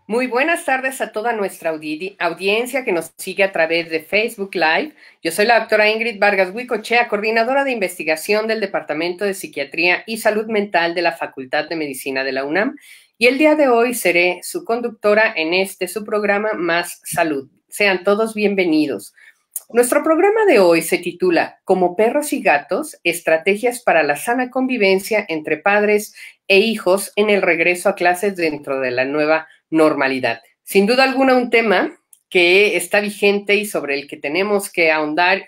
Muy buenas tardes a toda nuestra audiencia que nos sigue a través de Facebook Live. Yo soy la doctora Ingrid Vargas Huicochea, coordinadora de investigación del Departamento de Psiquiatría y Salud Mental de la Facultad de Medicina de la UNAM, y el día de hoy seré su conductora en su programa Más Salud. Sean todos bienvenidos. Nuestro programa de hoy se titula Como perros y gatos, estrategias para la sana convivencia entre padres e hijos en el regreso a clases dentro de la nueva normalidad. Sin duda alguna un tema que está vigente y sobre el que tenemos que ahondar,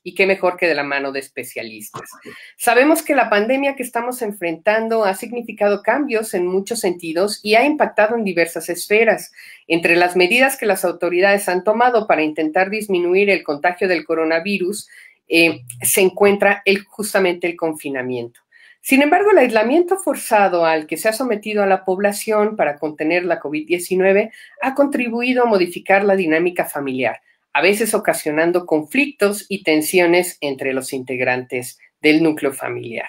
y qué mejor que de la mano de especialistas. Sabemos que la pandemia que estamos enfrentando ha significado cambios en muchos sentidos y ha impactado en diversas esferas. Entre las medidas que las autoridades han tomado para intentar disminuir el contagio del coronavirus, se encuentra justamente el confinamiento. Sin embargo, el aislamiento forzado al que se ha sometido a la población para contener la COVID-19 ha contribuido a modificar la dinámica familiar, a veces ocasionando conflictos y tensiones entre los integrantes del núcleo familiar.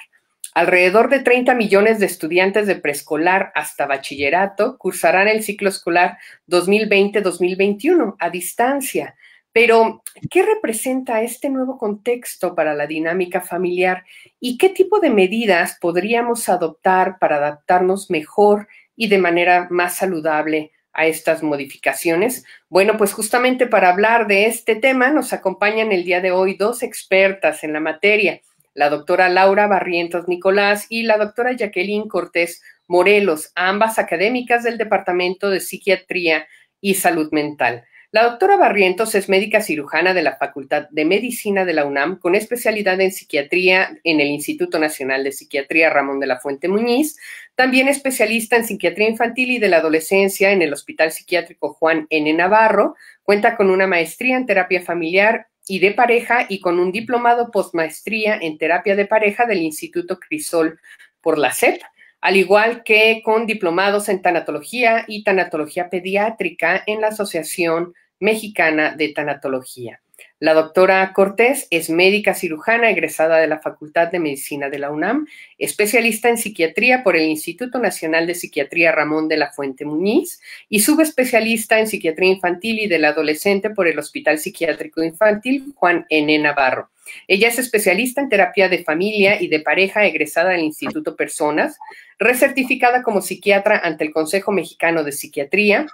Alrededor de 30 millones de estudiantes de preescolar hasta bachillerato cursarán el ciclo escolar 2020-2021 a distancia. Pero, ¿qué representa este nuevo contexto para la dinámica familiar y qué tipo de medidas podríamos adoptar para adaptarnos mejor y de manera más saludable a estas modificaciones? Bueno, pues justamente para hablar de este tema nos acompañan el día de hoy dos expertas en la materia, la doctora Laura Barrientos Nicolás y la doctora Jacqueline Cortés Morelos, ambas académicas del Departamento de Psiquiatría y Salud Mental. La doctora Barrientos es médica cirujana de la Facultad de Medicina de la UNAM, con especialidad en psiquiatría en el Instituto Nacional de Psiquiatría Ramón de la Fuente Muñiz, también especialista en psiquiatría infantil y de la adolescencia en el Hospital Psiquiátrico Juan N. Navarro, cuenta con una maestría en terapia familiar y de pareja y con un diplomado postmaestría en terapia de pareja del Instituto Crisol por la SEP, al igual que con diplomados en tanatología y tanatología pediátrica en la Asociación Mexicana de Tanatología. La doctora Cortés es médica cirujana egresada de la Facultad de Medicina de la UNAM, especialista en psiquiatría por el Instituto Nacional de Psiquiatría Ramón de la Fuente Muñiz y subespecialista en psiquiatría infantil y del adolescente por el Hospital Psiquiátrico Infantil Juan N. Navarro. Ella es especialista en terapia de familia y de pareja egresada del Instituto Personas, recertificada como psiquiatra ante el Consejo Mexicano de Psiquiatría.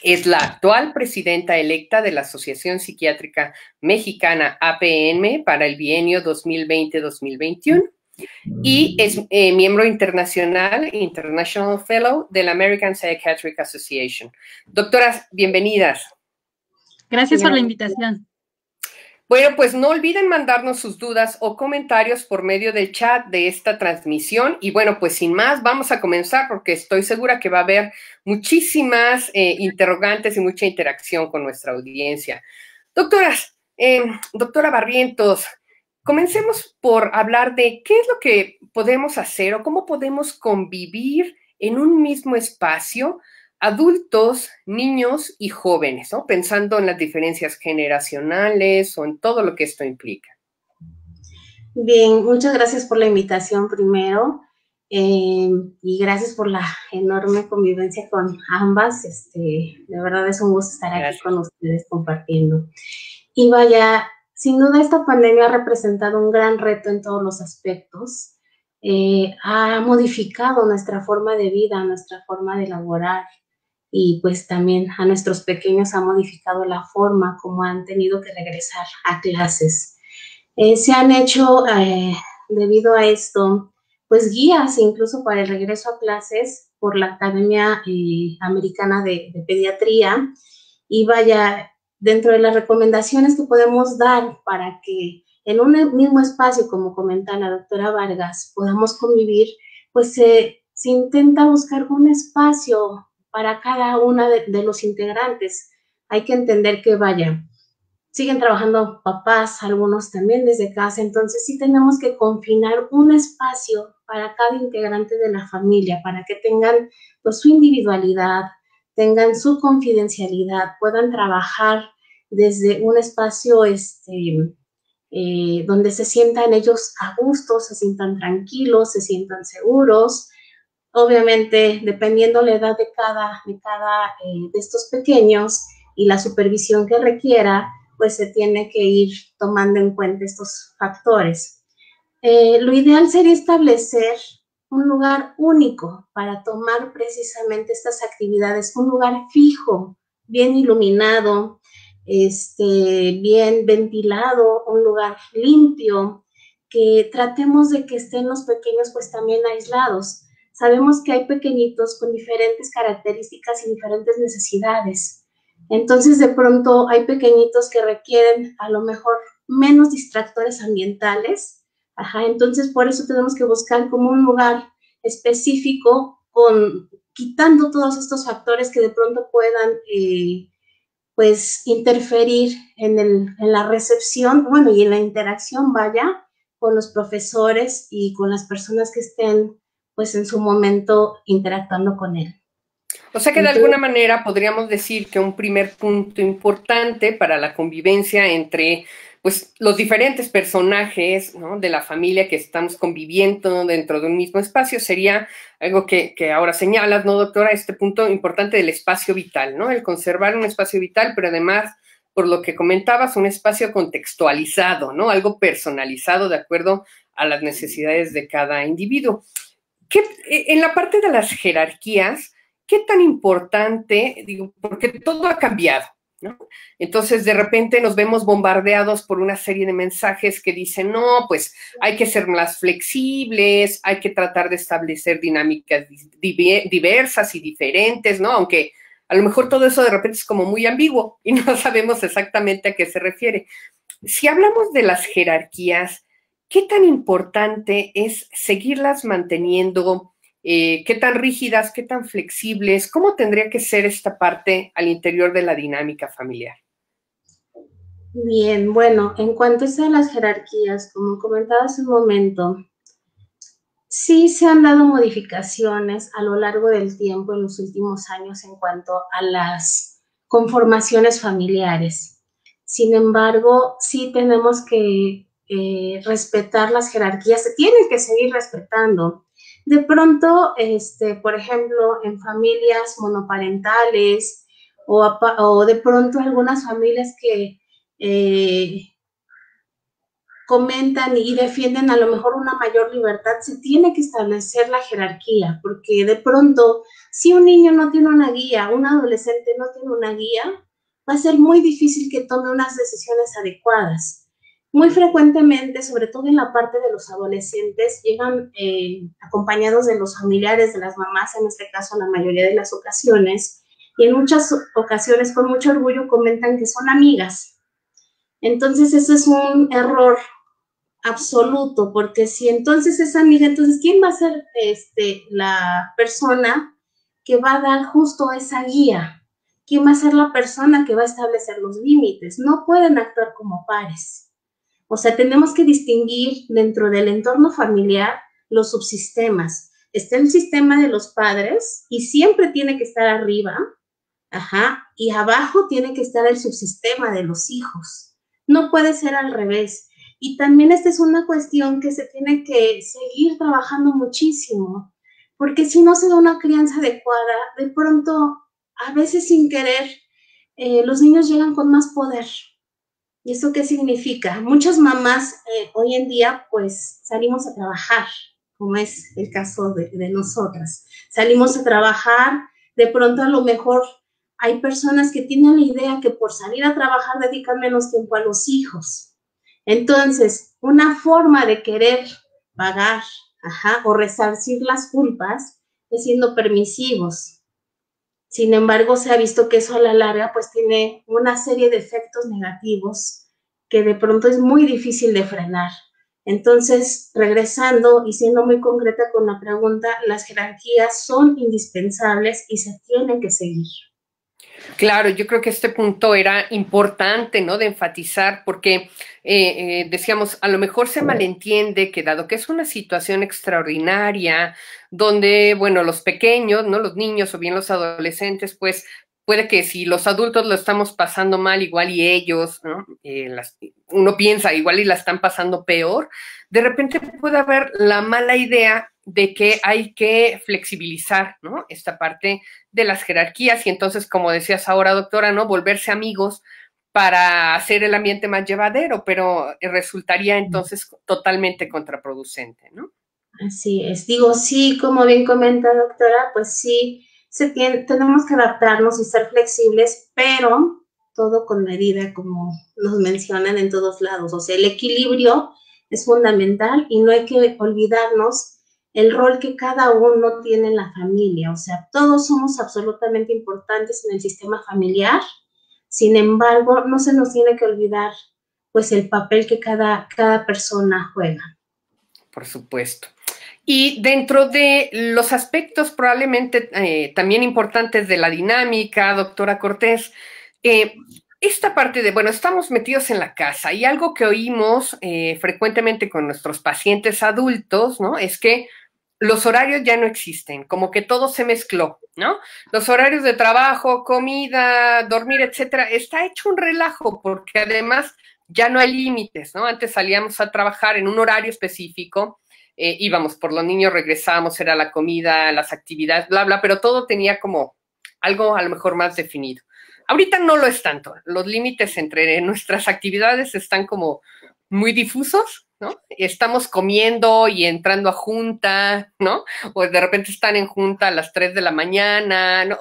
Es la actual presidenta electa de la Asociación Psiquiátrica Mexicana APM para el bienio 2020-2021 y es miembro International Fellow de la American Psychiatric Association. Doctoras, bienvenidas. Gracias por la invitación. Bueno, pues no olviden mandarnos sus dudas o comentarios por medio del chat de esta transmisión. Y bueno, pues sin más, vamos a comenzar porque estoy segura que va a haber muchísimas interrogantes y mucha interacción con nuestra audiencia. Doctoras, doctora Barrientos, comencemos por hablar de qué es lo que podemos hacer o cómo podemos convivir en un mismo espacio adultos, niños y jóvenes, ¿no? Pensando en las diferencias generacionales o en todo lo que esto implica. Bien, muchas gracias por la invitación primero y gracias por la enorme convivencia con ambas. De verdad es un gusto estar aquí con ustedes compartiendo. Y vaya, sin duda esta pandemia ha representado un gran reto en todos los aspectos. Ha modificado nuestra forma de vida, nuestra forma de laborar, y pues también a nuestros pequeños ha modificado la forma como han tenido que regresar a clases. Se han hecho, debido a esto, pues guías incluso para el regreso a clases por la Academia Americana de Pediatría, y vaya, dentro de las recomendaciones que podemos dar para que en un mismo espacio, como comenta la doctora Vargas, podamos convivir, pues se intenta buscar un espacio para cada una de los integrantes. Hay que entender que, vaya, siguen trabajando papás, algunos también desde casa, entonces sí tenemos que confinar un espacio para cada integrante de la familia, para que tengan pues su individualidad, tengan su confidencialidad, puedan trabajar desde un espacio donde se sientan ellos a gusto, se sientan tranquilos, se sientan seguros, obviamente, dependiendo la edad de cada de estos pequeños y la supervisión que requiera, pues se tiene que ir tomando en cuenta estos factores. Lo ideal sería establecer un lugar único para tomar precisamente estas actividades, un lugar fijo, bien iluminado, bien ventilado, un lugar limpio, que tratemos de que estén los pequeños pues también aislados. Sabemos que hay pequeñitos con diferentes características y diferentes necesidades. Entonces, de pronto hay pequeñitos que requieren a lo mejor menos distractores ambientales. Ajá, entonces por eso tenemos que buscar como un lugar específico quitando todos estos factores que de pronto puedan pues interferir en la recepción, bueno, y en la interacción, vaya, con los profesores y con las personas que estén pues en su momento interactuando con él. O sea que de alguna manera podríamos decir que un primer punto importante para la convivencia entre pues los diferentes personajes, ¿no?, de la familia que estamos conviviendo dentro de un mismo espacio sería algo que ahora señalas, ¿no, doctora? Este punto importante del espacio vital, ¿no? El conservar un espacio vital, pero además, por lo que comentabas, un espacio contextualizado, ¿no? Algo personalizado de acuerdo a las necesidades de cada individuo. En la parte de las jerarquías, ¿qué tan importante? Digo, porque todo ha cambiado, ¿no? Entonces, de repente nos vemos bombardeados por una serie de mensajes que dicen, no, pues hay que ser más flexibles, hay que tratar de establecer dinámicas diversas y diferentes, ¿no? Aunque a lo mejor todo eso de repente es como muy ambiguo y no sabemos exactamente a qué se refiere. Si hablamos de las jerarquías, ¿qué tan importante es seguirlas manteniendo? ¿Qué tan rígidas, qué tan flexibles? ¿Cómo tendría que ser esta parte al interior de la dinámica familiar? Bien, bueno, en cuanto a las jerarquías, como comentaba hace un momento, sí se han dado modificaciones a lo largo del tiempo en los últimos años en cuanto a las conformaciones familiares. Sin embargo, sí tenemos que respetar las jerarquías, se tienen que seguir respetando. De pronto, por ejemplo, en familias monoparentales o de pronto algunas familias que comentan y defienden a lo mejor una mayor libertad, se tiene que establecer la jerarquía, porque de pronto, si un niño no tiene una guía, un adolescente no tiene una guía, va a ser muy difícil que tome unas decisiones adecuadas. Muy frecuentemente, sobre todo en la parte de los adolescentes, llegan acompañados de los familiares, de las mamás, en este caso, la mayoría de las ocasiones, y en muchas ocasiones con mucho orgullo comentan que son amigas. Entonces, eso es un error absoluto, porque si entonces es amiga, entonces ¿quién va a ser la persona que va a dar justo esa guía? ¿Quién va a ser la persona que va a establecer los límites? No pueden actuar como pares. O sea, tenemos que distinguir dentro del entorno familiar los subsistemas. Está el sistema de los padres y siempre tiene que estar arriba, ajá, y abajo tiene que estar el subsistema de los hijos. No puede ser al revés. Y también esta es una cuestión que se tiene que seguir trabajando muchísimo, porque si no se da una crianza adecuada, de pronto, a veces sin querer, los niños llegan con más poder. ¿Y eso qué significa? Muchas mamás hoy en día, pues, salimos a trabajar, como es el caso de nosotras. Salimos a trabajar, de pronto a lo mejor hay personas que tienen la idea que por salir a trabajar dedican menos tiempo a los hijos. Entonces, una forma de querer pagar, o resarcir las culpas es siendo permisivos. Sin embargo, se ha visto que eso a la larga pues tiene una serie de efectos negativos que de pronto es muy difícil de frenar. Entonces, regresando y siendo muy concreta con la pregunta, las jerarquías son indispensables y se tienen que seguir. Claro, yo creo que este punto era importante, ¿no?, de enfatizar, porque decíamos, a lo mejor se malentiende que dado que es una situación extraordinaria, donde, bueno, los pequeños, ¿no?, los niños o bien los adolescentes, pues puede que si los adultos lo estamos pasando mal, igual y ellos, ¿no?, uno piensa, igual y la están pasando peor, de repente puede haber la mala idea de que hay que flexibilizar, ¿no? Esta parte de las jerarquías y entonces, como decías ahora, doctora, ¿no? Volverse amigos para hacer el ambiente más llevadero, pero resultaría entonces totalmente contraproducente, ¿no? Así es. Digo, sí, como bien comenta, doctora, pues sí, tenemos que adaptarnos y ser flexibles, pero todo con medida, como nos mencionan en todos lados. O sea, el equilibrio es fundamental y no hay que olvidarnos el rol que cada uno tiene en la familia. O sea, todos somos absolutamente importantes en el sistema familiar. Sin embargo, no se nos tiene que olvidar pues el papel que cada persona juega. Por supuesto. Y dentro de los aspectos probablemente también importantes de la dinámica, doctora Cortés, esta parte de, bueno, estamos metidos en la casa y algo que oímos frecuentemente con nuestros pacientes adultos, ¿no? Es que los horarios ya no existen, como que todo se mezcló, ¿no? Los horarios de trabajo, comida, dormir, etcétera, está hecho un relajo porque además ya no hay límites, ¿no? Antes salíamos a trabajar en un horario específico, íbamos por los niños, regresábamos, era la comida, las actividades, bla, bla, pero todo tenía como algo a lo mejor más definido. Ahorita no lo es tanto, los límites entre nuestras actividades están como muy difusos, ¿no? Estamos comiendo y entrando a junta, ¿no? O de repente están en junta a las 3 de la mañana, ¿no?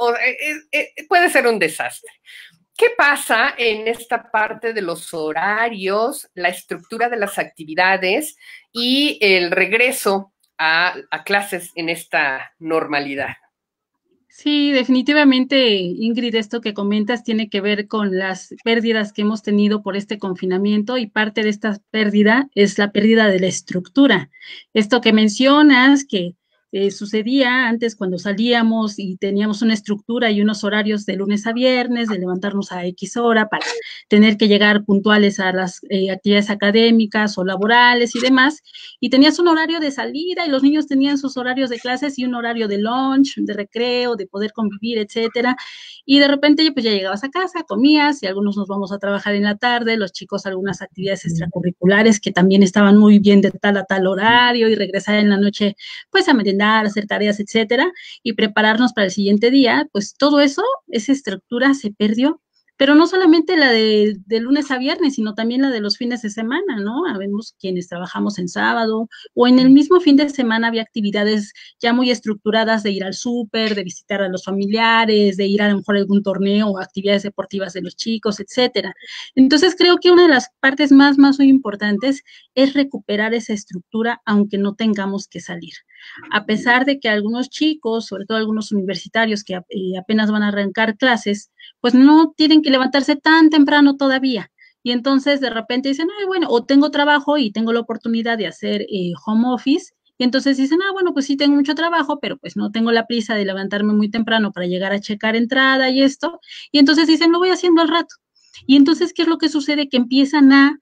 Puede ser un desastre. ¿Qué pasa en esta parte de los horarios, la estructura de las actividades y el regreso a clases en esta normalidad? Sí, definitivamente, Ingrid, esto que comentas tiene que ver con las pérdidas que hemos tenido por este confinamiento y parte de esta pérdida es la pérdida de la estructura. Esto que mencionas, que sucedía antes cuando salíamos y teníamos una estructura y unos horarios de lunes a viernes, de levantarnos a X hora para tener que llegar puntuales a las actividades académicas o laborales y demás, y tenías un horario de salida y los niños tenían sus horarios de clases y un horario de lunch, de recreo, de poder convivir, etcétera, y de repente pues ya llegabas a casa, comías y algunos nos vamos a trabajar en la tarde, los chicos algunas actividades extracurriculares que también estaban muy bien de tal a tal horario y regresar en la noche pues a merendar, hacer tareas, etcétera, y prepararnos para el siguiente día, pues todo eso, esa estructura se perdió, pero no solamente la de lunes a viernes, sino también la de los fines de semana, ¿no? Habemos quienes trabajamos en sábado o en el mismo fin de semana había actividades ya muy estructuradas de ir al súper, de visitar a los familiares, de ir a lo mejor a algún torneo o actividades deportivas de los chicos, etcétera. Entonces creo que una de las partes más muy importantes es recuperar esa estructura aunque no tengamos que salir. A pesar de que algunos chicos, sobre todo algunos universitarios que apenas van a arrancar clases, pues no tienen que levantarse tan temprano todavía. Y entonces de repente dicen, ay, bueno, o tengo trabajo y tengo la oportunidad de hacer home office, y entonces dicen, ah, bueno, pues sí tengo mucho trabajo, pero pues no tengo la prisa de levantarme muy temprano para llegar a checar entrada y esto, y entonces dicen, lo voy haciendo al rato. Y entonces, ¿qué es lo que sucede? Que empiezan a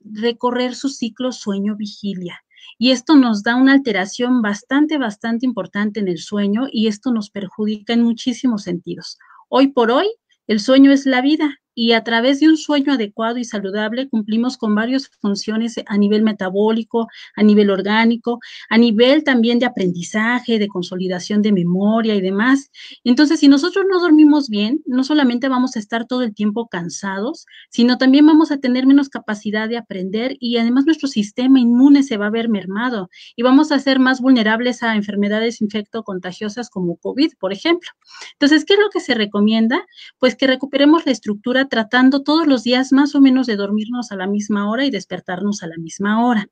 recorrer su ciclo sueño-vigilia. Y esto nos da una alteración bastante importante en el sueño y esto nos perjudica en muchísimos sentidos. Hoy por hoy, el sueño es la vida y a través de un sueño adecuado y saludable cumplimos con varias funciones a nivel metabólico, a nivel orgánico, a nivel también de aprendizaje, de consolidación de memoria y demás. Entonces, si nosotros no dormimos bien, no solamente vamos a estar todo el tiempo cansados, sino también vamos a tener menos capacidad de aprender y además nuestro sistema inmune se va a ver mermado y vamos a ser más vulnerables a enfermedades infectocontagiosas como COVID, por ejemplo. Entonces, ¿qué es lo que se recomienda? Pues que recuperemos la estructura tratando todos los días más o menos de dormirnos a la misma hora y despertarnos a la misma hora.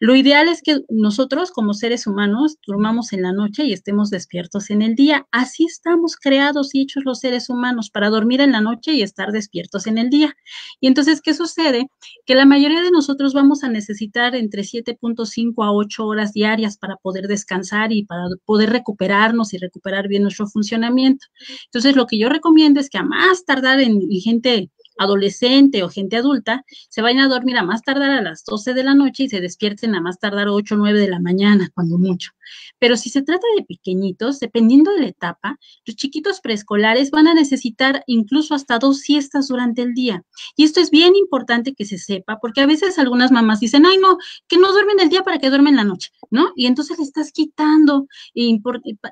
Lo ideal es que nosotros como seres humanos durmamos en la noche y estemos despiertos en el día. Así estamos creados y hechos los seres humanos para dormir en la noche y estar despiertos en el día. Y entonces, ¿qué sucede? Que la mayoría de nosotros vamos a necesitar entre 7.5 a 8 horas diarias para poder descansar y para poder recuperarnos y recuperar bien nuestro funcionamiento. Entonces, lo que yo recomiendo es que a más tardar en gente adolescente o gente adulta, se vayan a dormir a más tardar a las 12 de la noche y se despierten a más tardar 8 o 9 de la mañana, cuando mucho. pero si se trata de pequeñitos, dependiendo de la etapa, los chiquitos preescolares van a necesitar incluso hasta 2 siestas durante el día. Y esto es bien importante que se sepa, porque a veces algunas mamás dicen, ay, no, que no duermen el día para que duermen la noche, ¿no? Y entonces le estás quitando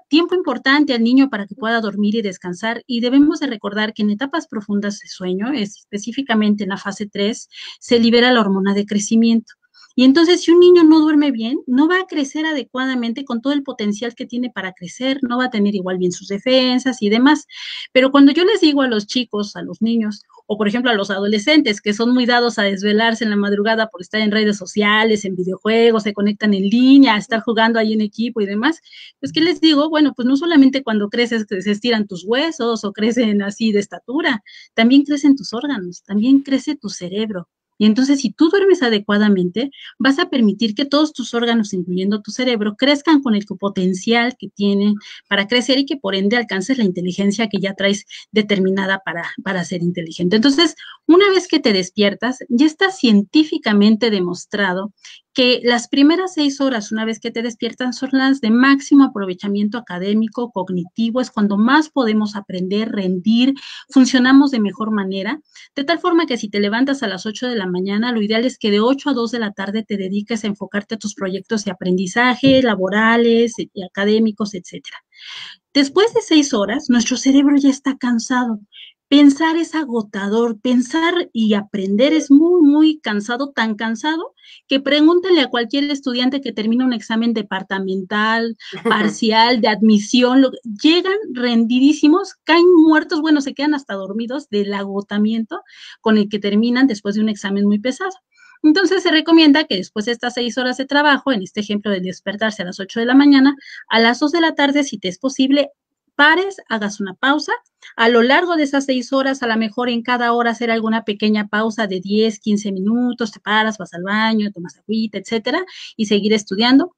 tiempo importante al niño para que pueda dormir y descansar. Y debemos de recordar que en etapas profundas de sueño, específicamente en la fase 3, se libera la hormona de crecimiento. Y entonces, si un niño no duerme bien, no va a crecer adecuadamente con todo el potencial que tiene para crecer, no va a tener igual bien sus defensas y demás. Pero cuando yo les digo a los chicos, a los niños, o por ejemplo a los adolescentes que son muy dados a desvelarse en la madrugada por estar en redes sociales, en videojuegos, se conectan en línea, a estar jugando ahí en equipo y demás, pues ¿qué les digo? Bueno, pues no solamente cuando creces que se estiran tus huesos o crecen así de estatura, también crecen tus órganos, también crece tu cerebro. Y entonces, si tú duermes adecuadamente, vas a permitir que todos tus órganos, incluyendo tu cerebro, crezcan con el potencial que tienen para crecer y que por ende alcances la inteligencia que ya traes determinada para ser inteligente. Entonces, una vez que te despiertas, ya está científicamente demostrado que las primeras 6 horas, una vez que te despiertan, son las de máximo aprovechamiento académico, cognitivo, es cuando más podemos aprender, rendir, funcionamos de mejor manera, de tal forma que si te levantas a las 8 de la mañana, lo ideal es que de 8 a 2 de la tarde te dediques a enfocarte a tus proyectos de aprendizaje, laborales, y académicos, etcétera. Después de 6 horas, nuestro cerebro ya está cansado. Pensar es agotador, pensar y aprender es muy, muy cansado, tan cansado que pregúntenle a cualquier estudiante que termina un examen departamental, parcial, de admisión, llegan rendidísimos, caen muertos, bueno, se quedan hasta dormidos del agotamiento con el que terminan después de un examen muy pesado. Entonces se recomienda que después de estas 6 horas de trabajo, en este ejemplo de despertarse a las 8 de la mañana, a las 2 de la tarde, si te es posible, pares, hagas una pausa. A lo largo de esas 6 horas, a lo mejor en cada hora hacer alguna pequeña pausa de 10, 15 minutos, te paras, vas al baño, tomas agüita, etcétera, y seguir estudiando.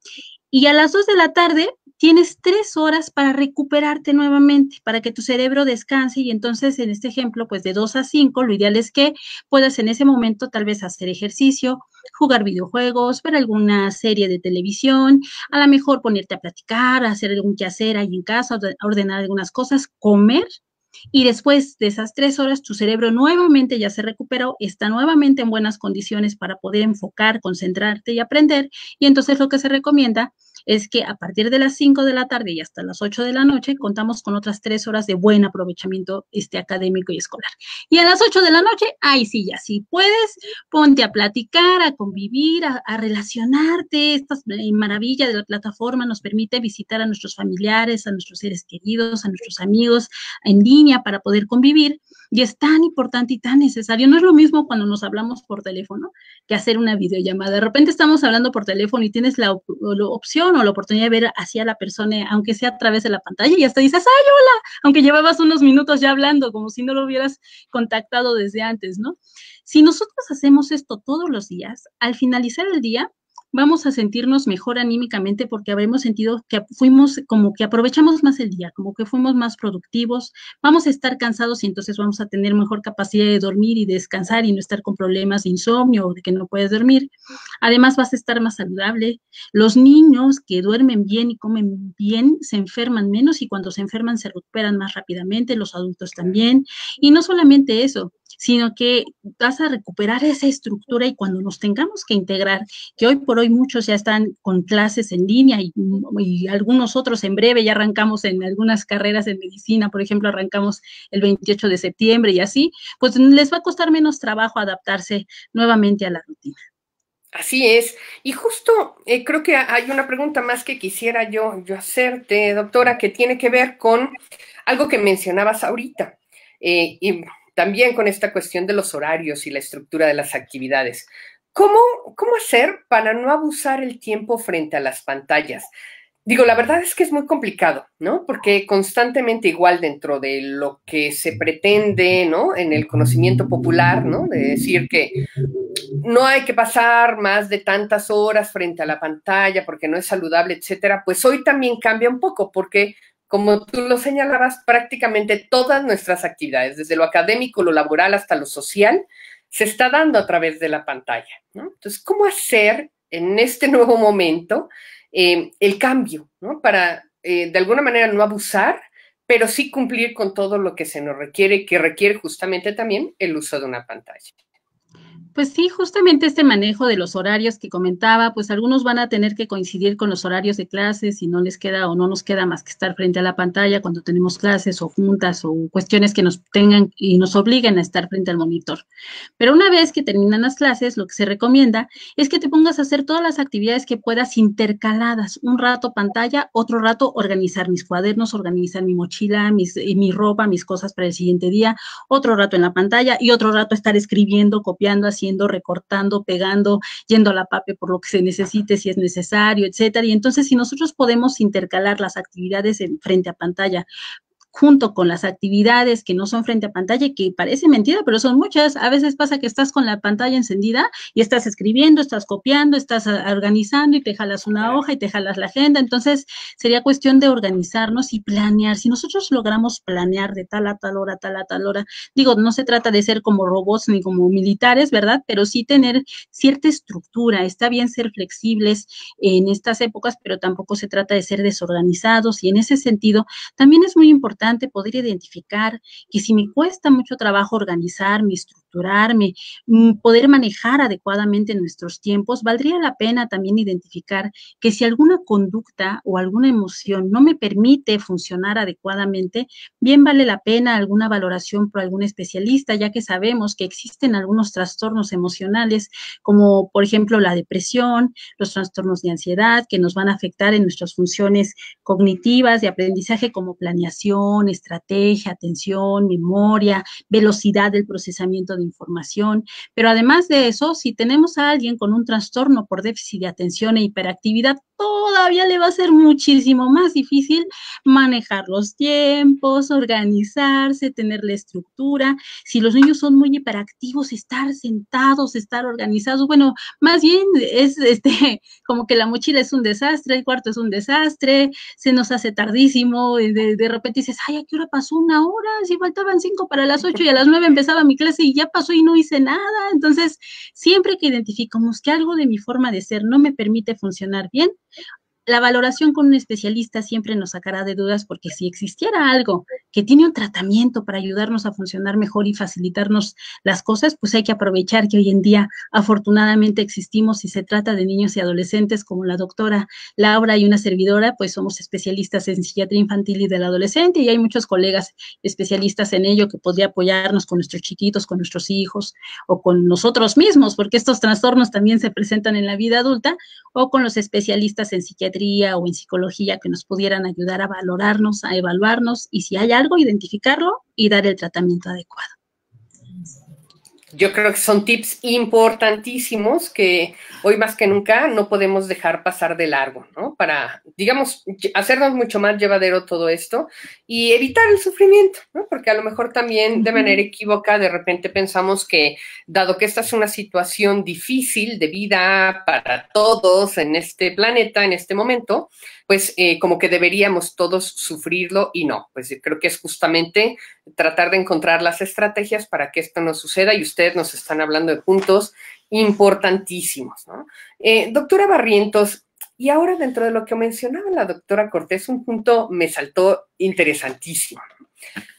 Y a las 2 de la tarde tienes 3 horas para recuperarte nuevamente, para que tu cerebro descanse y entonces en este ejemplo, pues de 2 a 5, lo ideal es que puedas en ese momento tal vez hacer ejercicio, jugar videojuegos, ver alguna serie de televisión, a lo mejor ponerte a platicar, hacer algún quehacer ahí en casa, ordenar algunas cosas, comer. Y después de esas 3 horas, tu cerebro nuevamente ya se recuperó, está nuevamente en buenas condiciones para poder enfocar, concentrarte y aprender. Y entonces lo que se recomienda es que a partir de las 5 de la tarde y hasta las 8 de la noche contamos con otras 3 horas de buen aprovechamiento académico y escolar. Y a las 8 de la noche, ahí sí, ya sí puedes, ponte a platicar, a convivir, a relacionarte. Esta maravilla de la plataforma nos permite visitar a nuestros familiares, a nuestros seres queridos, a nuestros amigos en línea para poder convivir. Y es tan importante y tan necesario. No es lo mismo cuando nos hablamos por teléfono que hacer una videollamada. De repente estamos hablando por teléfono y tienes la opción o la oportunidad de ver hacia la persona, aunque sea a través de la pantalla, y hasta dices, ¡ay, hola! Aunque llevabas unos minutos ya hablando, como si no lo hubieras contactado desde antes, ¿no? Si nosotros hacemos esto todos los días, al finalizar el día, vamos a sentirnos mejor anímicamente porque habremos sentido que fuimos como que aprovechamos más el día, como que fuimos más productivos, vamos a estar cansados y entonces vamos a tener mejor capacidad de dormir y descansar y no estar con problemas de insomnio o de que no puedes dormir. Además vas a estar más saludable. Los niños que duermen bien y comen bien se enferman menos y cuando se enferman se recuperan más rápidamente, los adultos también. Y no solamente eso, sino que vas a recuperar esa estructura y cuando nos tengamos que integrar, que hoy por hoy muchos ya están con clases en línea y algunos otros en breve ya arrancamos en algunas carreras en medicina, por ejemplo, arrancamos el 28 de septiembre y así, pues les va a costar menos trabajo adaptarse nuevamente a la rutina. Así es. Y justo creo que hay una pregunta más que quisiera yo hacerte, doctora, que tiene que ver con algo que mencionabas ahorita. Y también con esta cuestión de los horarios y la estructura de las actividades. ¿Cómo hacer para no abusar el tiempo frente a las pantallas? Digo, la verdad es que es muy complicado, ¿no? Porque constantemente igual dentro de lo que se pretende, ¿no? En el conocimiento popular, ¿no? De decir que no hay que pasar más de tantas horas frente a la pantalla porque no es saludable, etcétera, pues hoy también cambia un poco porque, como tú lo señalabas, prácticamente todas nuestras actividades, desde lo académico, lo laboral hasta lo social, se está dando a través de la pantalla, ¿no? Entonces, ¿cómo hacer en este nuevo momento el cambio, ¿no? Para de alguna manera no abusar, pero sí cumplir con todo lo que se nos requiere, que requiere justamente también el uso de una pantalla. Pues sí, justamente este manejo de los horarios que comentaba, pues algunos van a tener que coincidir con los horarios de clases y no les queda o no nos queda más que estar frente a la pantalla cuando tenemos clases o juntas o cuestiones que nos tengan y nos obliguen a estar frente al monitor. Pero una vez que terminan las clases, lo que se recomienda es que te pongas a hacer todas las actividades que puedas intercaladas. Un rato pantalla, otro rato organizar mis cuadernos, organizar mi mochila, mi ropa, mis cosas para el siguiente día, otro rato en la pantalla y otro rato estar escribiendo, copiando, haciendo, recortando, pegando, yendo a la PAPE por lo que se necesite, si es necesario, etcétera. Y entonces, si nosotros podemos intercalar las actividades frente a pantalla junto con las actividades que no son frente a pantalla y que parece mentira, pero son muchas. A veces pasa que estás con la pantalla encendida y estás escribiendo, estás copiando, estás organizando y te jalas una hoja y te jalas la agenda. Entonces, sería cuestión de organizarnos y planear. Si nosotros logramos planear de tal a tal hora, tal a tal hora, digo, no se trata de ser como robots ni como militares, ¿verdad? Pero sí tener cierta estructura. Está bien ser flexibles en estas épocas, pero tampoco se trata de ser desorganizados y en ese sentido también es muy importante poder identificar que si me cuesta mucho trabajo organizarme, estructurarme, poder manejar adecuadamente nuestros tiempos, valdría la pena también identificar que si alguna conducta o alguna emoción no me permite funcionar adecuadamente, bien vale la pena alguna valoración por algún especialista, ya que sabemos que existen algunos trastornos emocionales, como por ejemplo la depresión, los trastornos de ansiedad, que nos van a afectar en nuestras funciones cognitivas de aprendizaje como planeación, estrategia, atención, memoria, velocidad del procesamiento de información. Pero además de eso, si tenemos a alguien con un trastorno por déficit de atención e hiperactividad, todavía le va a ser muchísimo más difícil manejar los tiempos, organizarse, tener la estructura. Si los niños son muy hiperactivos, estar sentados, estar organizados, bueno, más bien es como que la mochila es un desastre, el cuarto es un desastre, se nos hace tardísimo, de repente dices, ay, ¿a qué hora pasó? 1 hora, si faltaban 5 para las 8 y a las 9 empezaba mi clase y ya pasó y no hice nada. Entonces, siempre que identificamos que algo de mi forma de ser no me permite funcionar bien, la valoración con un especialista siempre nos sacará de dudas, porque si existiera algo que tiene un tratamiento para ayudarnos a funcionar mejor y facilitarnos las cosas, pues hay que aprovechar que hoy en día afortunadamente existimos y se trata de niños y adolescentes como la doctora Laura y una servidora, pues somos especialistas en psiquiatría infantil y del adolescente y hay muchos colegas especialistas en ello que podría apoyarnos con nuestros chiquitos, con nuestros hijos o con nosotros mismos, porque estos trastornos también se presentan en la vida adulta, o con los especialistas en psiquiatría o en psicología que nos pudieran ayudar a valorarnos, a evaluarnos y si hay algo, identificarlo y dar el tratamiento adecuado. Yo creo que son tips importantísimos que hoy más que nunca no podemos dejar pasar de largo, ¿no? Para, digamos, hacernos mucho más llevadero todo esto y evitar el sufrimiento, ¿no? Porque a lo mejor también de manera equívoca de repente pensamos que, dado que esta es una situación difícil de vida para todos en este planeta, en este momento, pues como que deberíamos todos sufrirlo y no, pues creo que es justamente tratar de encontrar las estrategias para que esto no suceda y ustedes nos están hablando de puntos importantísimos, ¿no? Doctora Barrientos, y ahora dentro de lo que mencionaba la doctora Cortés, un punto me saltó interesantísimo.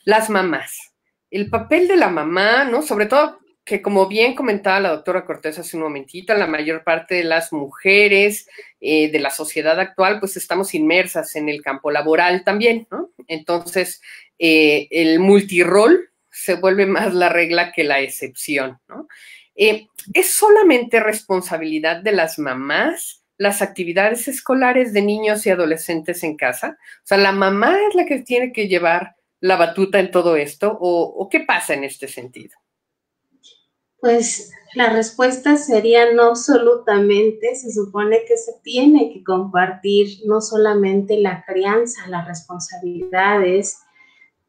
Las mamás, el papel de la mamá, ¿no? Sobre todo que como bien comentaba la doctora Cortés hace un momentito, la mayor parte de las mujeres de la sociedad actual, pues estamos inmersas en el campo laboral también, ¿no? Entonces, el multirol se vuelve más la regla que la excepción, ¿no? ¿Es solamente responsabilidad de las mamás las actividades escolares de niños y adolescentes en casa? O sea, ¿la mamá es la que tiene que llevar la batuta en todo esto? ¿O qué pasa en este sentido? Pues la respuesta sería no absolutamente. Se supone que se tiene que compartir no solamente la crianza, las responsabilidades,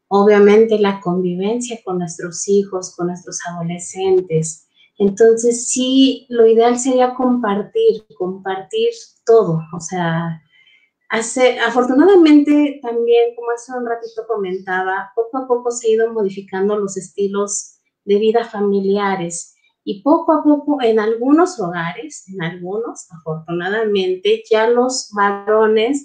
obviamente la convivencia con nuestros hijos, con nuestros adolescentes. Entonces sí, lo ideal sería compartir todo. O sea, afortunadamente también, como hace un ratito comentaba, poco a poco se han ido modificando los estilos de vida familiares Y poco a poco, en algunos hogares, afortunadamente, ya los varones,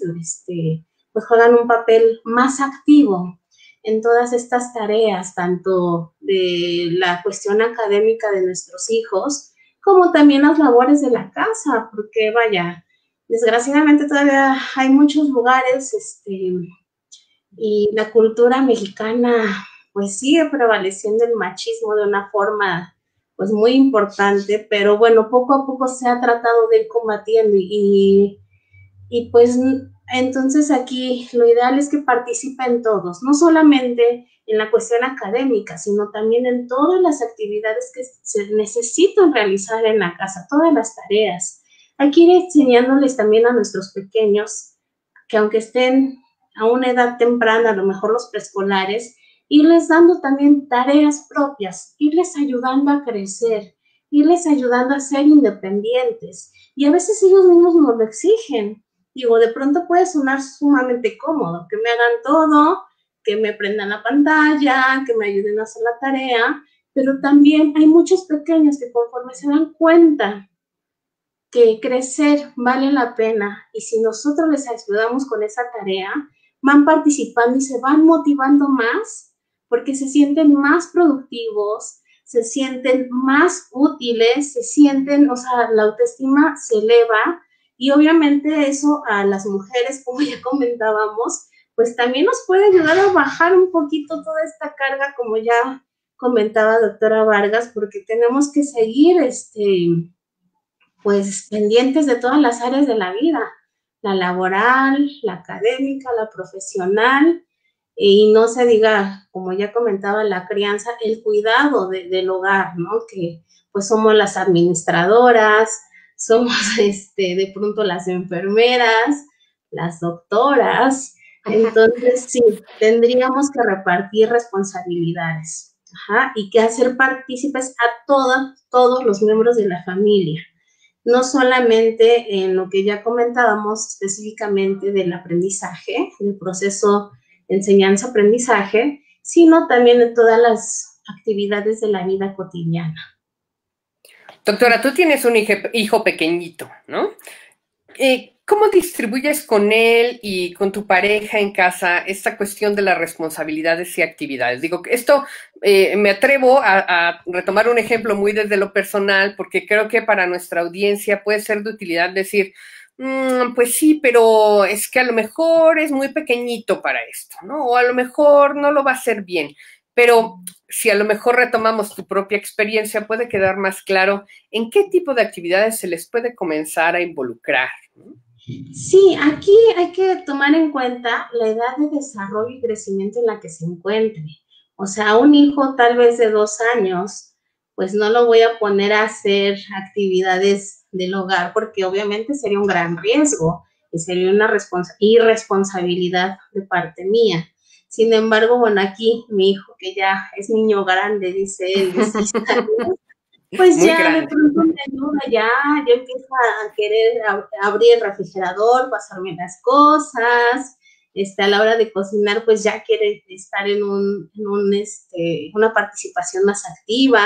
pues juegan un papel más activo en todas estas tareas, tanto de la cuestión académica de nuestros hijos, como también las labores de la casa, porque vaya, desgraciadamente todavía hay muchos lugares, y la cultura mexicana pues sigue prevaleciendo el machismo de una forma pues muy importante, pero bueno, poco a poco se ha tratado de ir combatiendo y pues entonces aquí lo ideal es que participen todos, no solamente en la cuestión académica, sino también en todas las actividades que se necesitan realizar en la casa, todas las tareas. Hay que ir enseñándoles también a nuestros pequeños que aunque estén a una edad temprana, a lo mejor los preescolares, irles dando también tareas propias, irles ayudando a crecer, irles ayudando a ser independientes. Y a veces ellos mismos nos lo exigen. Digo, de pronto puede sonar sumamente cómodo, que me hagan todo, que me prendan la pantalla, que me ayuden a hacer la tarea, pero también hay muchos pequeños que conforme se dan cuenta que crecer vale la pena y si nosotros les ayudamos con esa tarea, van participando y se van motivando más porque se sienten más productivos, se sienten más útiles, se sienten, o sea, la autoestima se eleva y obviamente eso a las mujeres, como ya comentábamos, pues también nos puede ayudar a bajar un poquito toda esta carga, como ya comentaba doctora Vargas, porque tenemos que seguir, pues pendientes de todas las áreas de la vida, la laboral, la académica, la profesional, y no se diga, como ya comentaba, la crianza, el cuidado del hogar, ¿no? Que pues somos las administradoras, somos de pronto las enfermeras, las doctoras, entonces sí, tendríamos que repartir responsabilidades, y que hacer partícipes a todos los miembros de la familia, no solamente en lo que ya comentábamos específicamente del aprendizaje, del proceso enseñanza-aprendizaje, sino también en todas las actividades de la vida cotidiana. Doctora, tú tienes un hijo pequeñito, ¿no? ¿Cómo distribuyes con él y con tu pareja en casa esta cuestión de las responsabilidades y actividades? Digo, esto me atrevo a retomar un ejemplo muy desde lo personal, porque creo que para nuestra audiencia puede ser de utilidad decir, pues sí, pero es que a lo mejor es muy pequeñito para esto, ¿no? O a lo mejor no lo va a hacer bien. Pero si a lo mejor retomamos tu propia experiencia, puede quedar más claro en qué tipo de actividades se les puede comenzar a involucrar, ¿no? Sí, aquí hay que tomar en cuenta la edad de desarrollo y crecimiento en la que se encuentre. O sea, un hijo tal vez de 2 años, pues no lo voy a poner a hacer actividades del hogar porque obviamente sería un gran riesgo y sería una irresponsabilidad de parte mía. Sin embargo, bueno, aquí mi hijo, que ya es niño grande, dice él, de 6 años, pues muy ya grande. de pronto me ayuda, ya empieza a querer abrir el refrigerador, pasarme las cosas, a la hora de cocinar, pues ya quiere estar en una participación más activa.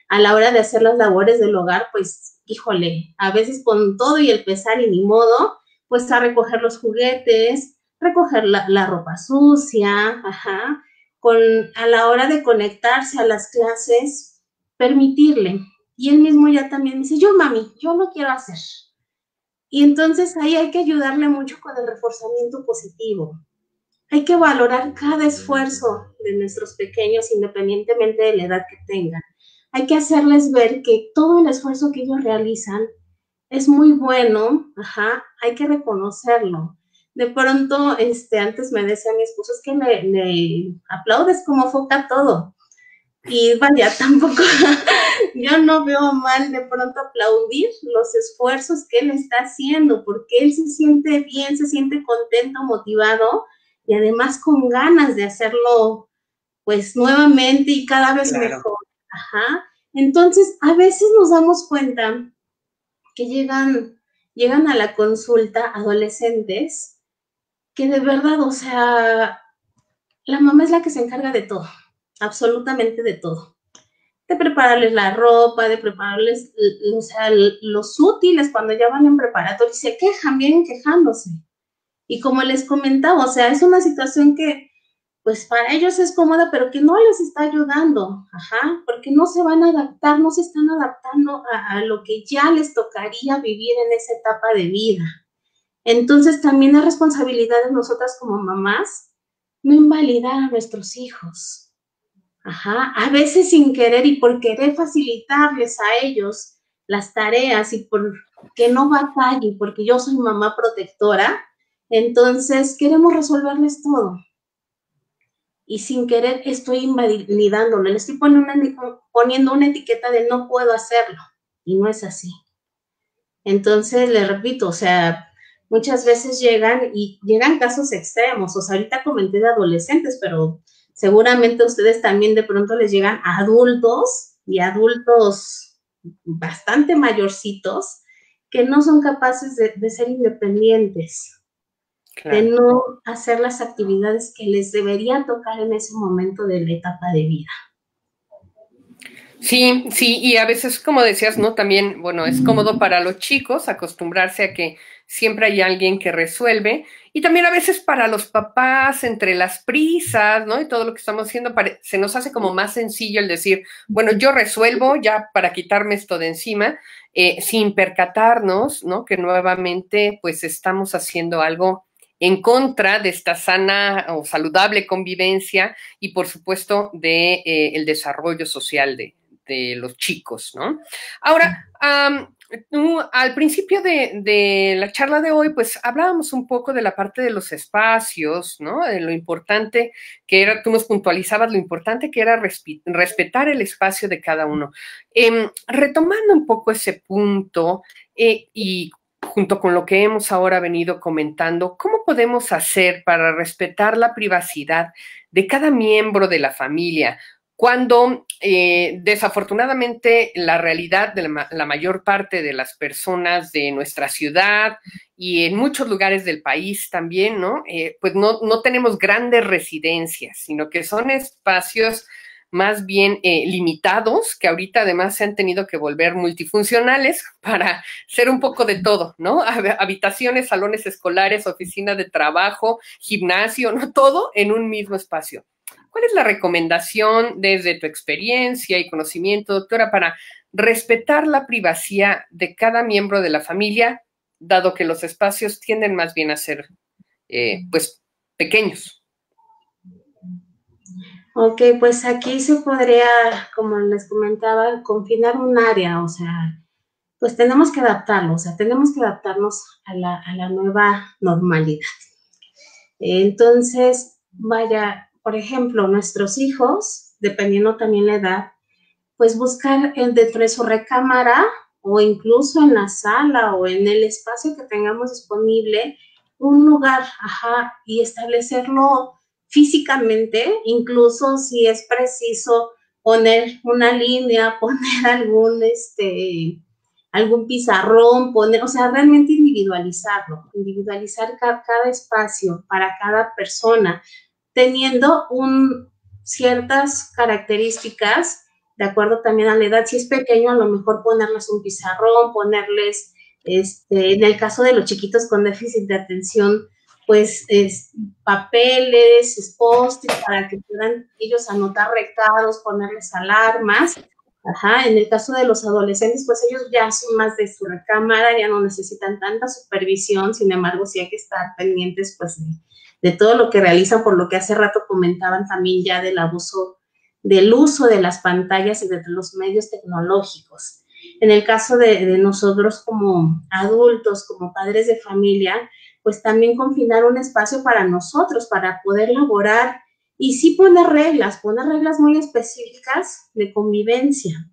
A la hora de hacer las labores del hogar, pues, híjole, a veces con todo y el pesar y ni modo, pues a recoger los juguetes, recoger la ropa sucia, a la hora de conectarse a las clases, permitirle. Y él mismo ya también dice, yo mami, yo lo quiero hacer. Y entonces ahí hay que ayudarle mucho con el reforzamiento positivo. Hay que valorar cada esfuerzo de nuestros pequeños independientemente de la edad que tengan. Hay que hacerles ver que todo el esfuerzo que ellos realizan es muy bueno, hay que reconocerlo. De pronto, antes me decía mi esposo, es que le aplaudes como foca todo. Y vaya, tampoco, yo no veo mal de pronto aplaudir los esfuerzos que él está haciendo, porque él se siente bien, se siente contento, motivado y además con ganas de hacerlo pues nuevamente y cada vez mejor. Entonces, a veces nos damos cuenta que llegan a la consulta adolescentes que de verdad, o sea, la mamá es la que se encarga de todo, absolutamente de todo. de prepararles la ropa, de prepararles, o sea, los útiles cuando ya van en preparatoria, y se quejan, vienen quejándose. Y como les comentaba, o sea, es una situación que, pues para ellos es cómoda, pero que no les está ayudando, ajá, porque no se van a adaptar, no se están adaptando a lo que ya les tocaría vivir en esa etapa de vida. Entonces, también es responsabilidad de nosotras como mamás no invalidar a nuestros hijos. Ajá, a veces sin querer y por querer facilitarles a ellos las tareas y porque no batallen, porque yo soy mamá protectora, entonces queremos resolverles todo. Y sin querer estoy invalidándolo, le estoy poniendo una etiqueta de no puedo hacerlo, y no es así. Entonces, les repito, o sea, muchas veces llegan casos extremos, o sea, ahorita comenté de adolescentes, pero seguramente a ustedes también de pronto les llegan adultos y adultos bastante mayorcitos que no son capaces de ser independientes, claro, de no hacer las actividades que les debería tocar en ese momento de la etapa de vida. Sí, sí, y a veces, como decías, ¿no? También, bueno, es cómodo para los chicos acostumbrarse a que siempre hay alguien que resuelve, y también a veces para los papás, entre las prisas, ¿no? Y todo lo que estamos haciendo, se nos hace como más sencillo el decir, bueno, yo resuelvo ya para quitarme esto de encima, sin percatarnos, ¿no? Que nuevamente, pues, estamos haciendo algo en contra de esta sana o saludable convivencia y, por supuesto, de el desarrollo social de los chicos, ¿no? Ahora, al principio de la charla de hoy, pues hablábamos un poco de la parte de los espacios, ¿no? De lo importante que era, tú nos puntualizabas lo importante que era respetar el espacio de cada uno. Retomando un poco ese punto y junto con lo que hemos ahora venido comentando, ¿cómo podemos hacer para respetar la privacidad de cada miembro de la familia? Cuando desafortunadamente la realidad de la mayor parte de las personas de nuestra ciudad y en muchos lugares del país también, ¿no? Pues no tenemos grandes residencias, sino que son espacios más bien limitados, que ahorita además se han tenido que volver multifuncionales para ser un poco de todo, ¿no? Habitaciones, salones escolares, oficina de trabajo, gimnasio, ¿no? Todo en un mismo espacio. ¿Cuál es la recomendación desde tu experiencia y conocimiento, doctora, para respetar la privacidad de cada miembro de la familia, dado que los espacios tienden más bien a ser, pues, pequeños? Ok, pues aquí se podría, como les comentaba, confinar un área, o sea, pues tenemos que adaptarlo, o sea, tenemos que adaptarnos a la nueva normalidad. Entonces, vaya, por ejemplo, nuestros hijos, dependiendo también la edad, pues buscar dentro de su recámara o incluso en la sala o en el espacio que tengamos disponible, un lugar, ajá, y establecerlo físicamente, incluso si es preciso poner una línea, poner algún pizarrón, o sea, realmente individualizarlo, individualizar cada espacio para cada persona, teniendo ciertas características de acuerdo también a la edad. Si es pequeño, a lo mejor ponerles un pizarrón, ponerles, en el caso de los chiquitos con déficit de atención, pues papeles, post-it para que puedan ellos anotar recados, ponerles alarmas. Ajá, en el caso de los adolescentes, pues ellos ya son más de su recámara, ya no necesitan tanta supervisión, sin embargo, sí hay que estar pendientes, pues, de todo lo que realizan, por lo que hace rato comentaban también ya del uso de las pantallas y de los medios tecnológicos. En el caso de nosotros como adultos, como padres de familia, pues también confinar un espacio para nosotros, para poder laborar y sí poner reglas muy específicas de convivencia,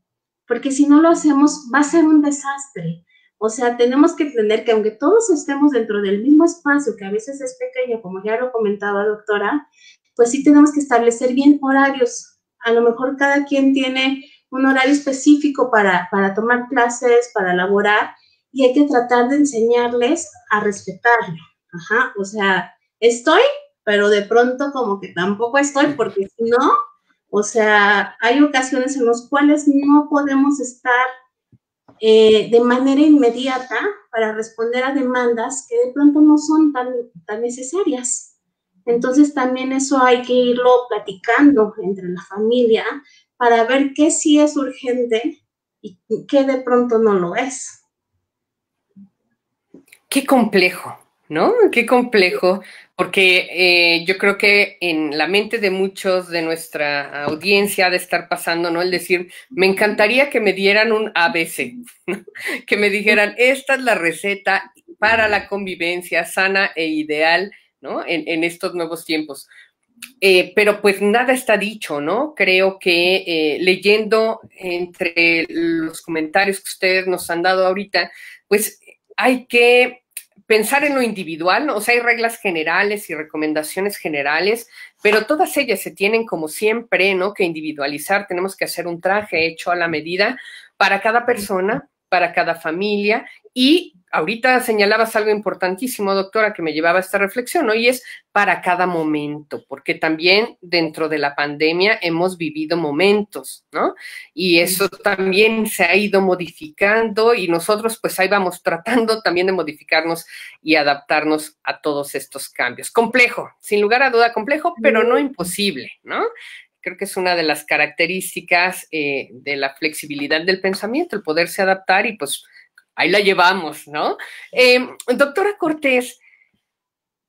porque si no lo hacemos va a ser un desastre. O sea, tenemos que entender que aunque todos estemos dentro del mismo espacio, que a veces es pequeño, como ya lo comentaba doctora, pues sí tenemos que establecer bien horarios. A lo mejor cada quien tiene un horario específico para tomar clases, para laborar, y hay que tratar de enseñarles a respetarlo. Ajá, o sea, estoy, pero de pronto como que tampoco estoy, porque si no, O sea, hay ocasiones en las cuales no podemos estar de manera inmediata para responder a demandas que de pronto no son tan necesarias. Entonces también eso hay que irlo platicando entre la familia para ver qué sí es urgente y qué de pronto no lo es. Qué complejo, ¿no? Qué complejo, porque yo creo que en la mente de muchos de nuestra audiencia ha de estar pasando, ¿no? El decir, me encantaría que me dieran un ABC, ¿no? Que me dijeran, esta es la receta para la convivencia sana e ideal, ¿no? En estos nuevos tiempos. Pero pues nada está dicho, ¿no? Creo que leyendo entre los comentarios que ustedes nos han dado ahorita, pues hay que pensar en lo individual, ¿no? O sea, hay reglas generales y recomendaciones generales, pero todas ellas se tienen como siempre, ¿no? Que individualizar, tenemos que hacer un traje hecho a la medida para cada persona, para cada familia y ahorita señalabas algo importantísimo, doctora, que me llevaba a esta reflexión, ¿no? Y es para cada momento, porque también dentro de la pandemia hemos vivido momentos, ¿no? Y eso también se ha ido modificando y nosotros pues ahí vamos tratando también de modificarnos y adaptarnos a todos estos cambios. Complejo, sin lugar a duda complejo, pero no imposible, ¿no? Creo que es una de las características de la flexibilidad del pensamiento, el poderse adaptar y pues ahí la llevamos, ¿no? Doctora Cortés,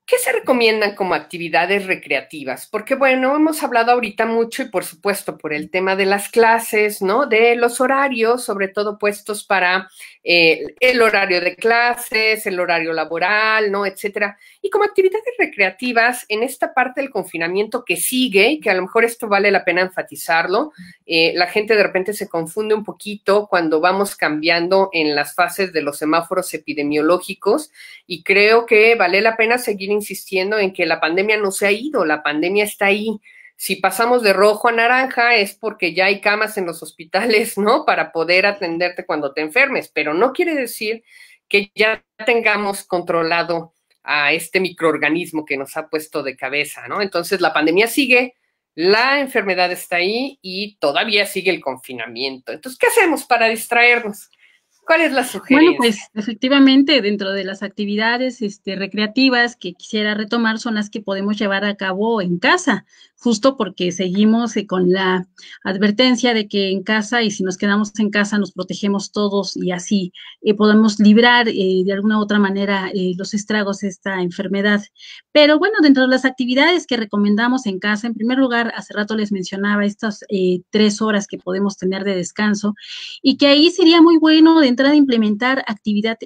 ¿qué se recomiendan como actividades recreativas? Porque, bueno, hemos hablado ahorita mucho y, por supuesto, por el tema de las clases, ¿no? De los horarios, sobre todo puestos para el horario de clases, el horario laboral, ¿no? Etcétera. Y como actividades recreativas, en esta parte del confinamiento que sigue, y que a lo mejor esto vale la pena enfatizarlo, la gente de repente se confunde un poquito cuando vamos cambiando en las fases de los semáforos epidemiológicos y creo que vale la pena seguir insistiendo en que la pandemia no se ha ido, la pandemia está ahí. Si pasamos de rojo a naranja es porque ya hay camas en los hospitales, ¿no? Para poder atenderte cuando te enfermes, pero no quiere decir que ya tengamos controlado a este microorganismo que nos ha puesto de cabeza, ¿no? Entonces la pandemia sigue, la enfermedad está ahí y todavía sigue el confinamiento. Entonces, ¿qué hacemos para distraernos? ¿Cuál es la sugerencia? Bueno, pues efectivamente, dentro de las actividades recreativas que quisiera retomar son las que podemos llevar a cabo en casa, justo porque seguimos con la advertencia de que en casa y si nos quedamos en casa nos protegemos todos y así podemos librar de alguna u otra manera los estragos de esta enfermedad. Pero bueno, dentro de las actividades que recomendamos en casa, en primer lugar, hace rato les mencionaba estas 3 horas que podemos tener de descanso y que ahí sería muy bueno de entrada implementar actividad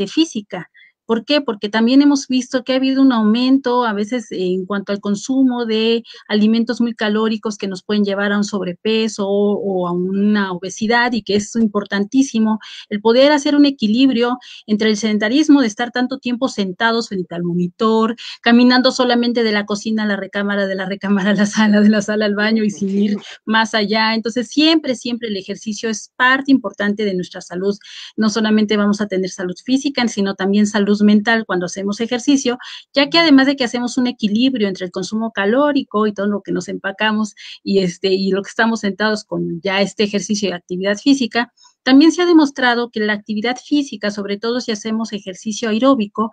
física. ¿Por qué? Porque también hemos visto que ha habido un aumento a veces en cuanto al consumo de alimentos muy calóricos que nos pueden llevar a un sobrepeso o a una obesidad y que es importantísimo el poder hacer un equilibrio entre el sedentarismo de estar tanto tiempo sentados frente al monitor, caminando solamente de la cocina a la recámara, de la recámara a la sala, de la sala al baño y sin ir más allá. Entonces, siempre el ejercicio es parte importante de nuestra salud. No solamente vamos a tener salud física, sino también salud mental cuando hacemos ejercicio, ya que además de que hacemos un equilibrio entre el consumo calórico y todo lo que nos empacamos y lo que estamos sentados con ya este ejercicio de actividad física, también se ha demostrado que la actividad física, sobre todo si hacemos ejercicio aeróbico,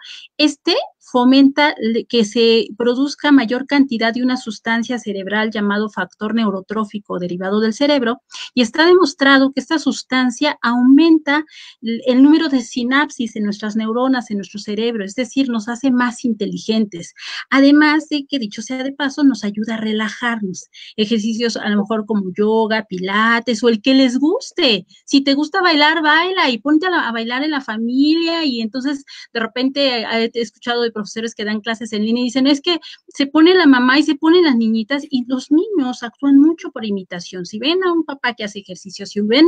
fomenta que se produzca mayor cantidad de una sustancia cerebral llamado factor neurotrófico derivado del cerebro y está demostrado que esta sustancia aumenta el número de sinapsis en nuestras neuronas, en nuestro cerebro, es decir, nos hace más inteligentes. Además de que, dicho sea de paso, nos ayuda a relajarnos. Ejercicios a lo mejor como yoga, pilates o el que les guste. Si te gusta bailar, baila y ponte a bailar en la familia y entonces de repente he escuchado de profesores que dan clases en línea y dicen, es que se pone la mamá y se ponen las niñitas y los niños actúan mucho por imitación. Si ven a un papá que hace ejercicio, si ven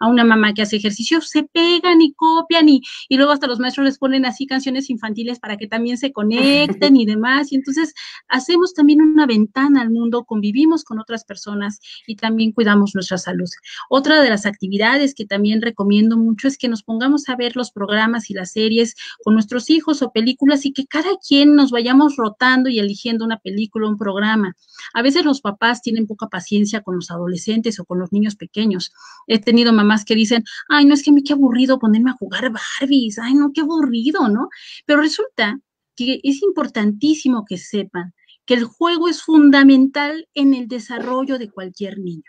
a una mamá que hace ejercicio, se pegan y copian y luego hasta los maestros les ponen así canciones infantiles para que también se conecten y demás. Y entonces hacemos también una ventana al mundo, convivimos con otras personas y también cuidamos nuestra salud. Otra de las actividades que también recomiendo mucho es que nos pongamos a ver los programas y las series con nuestros hijos o películas y que cada quien nos vayamos rotando y eligiendo una película, un programa. A veces los papás tienen poca paciencia con los adolescentes o con los niños pequeños. He tenido mamás que dicen, ay, no, es que a mí qué aburrido ponerme a jugar Barbies, ay, no, qué aburrido, ¿no? Pero resulta que es importantísimo que sepan que el juego es fundamental en el desarrollo de cualquier niño.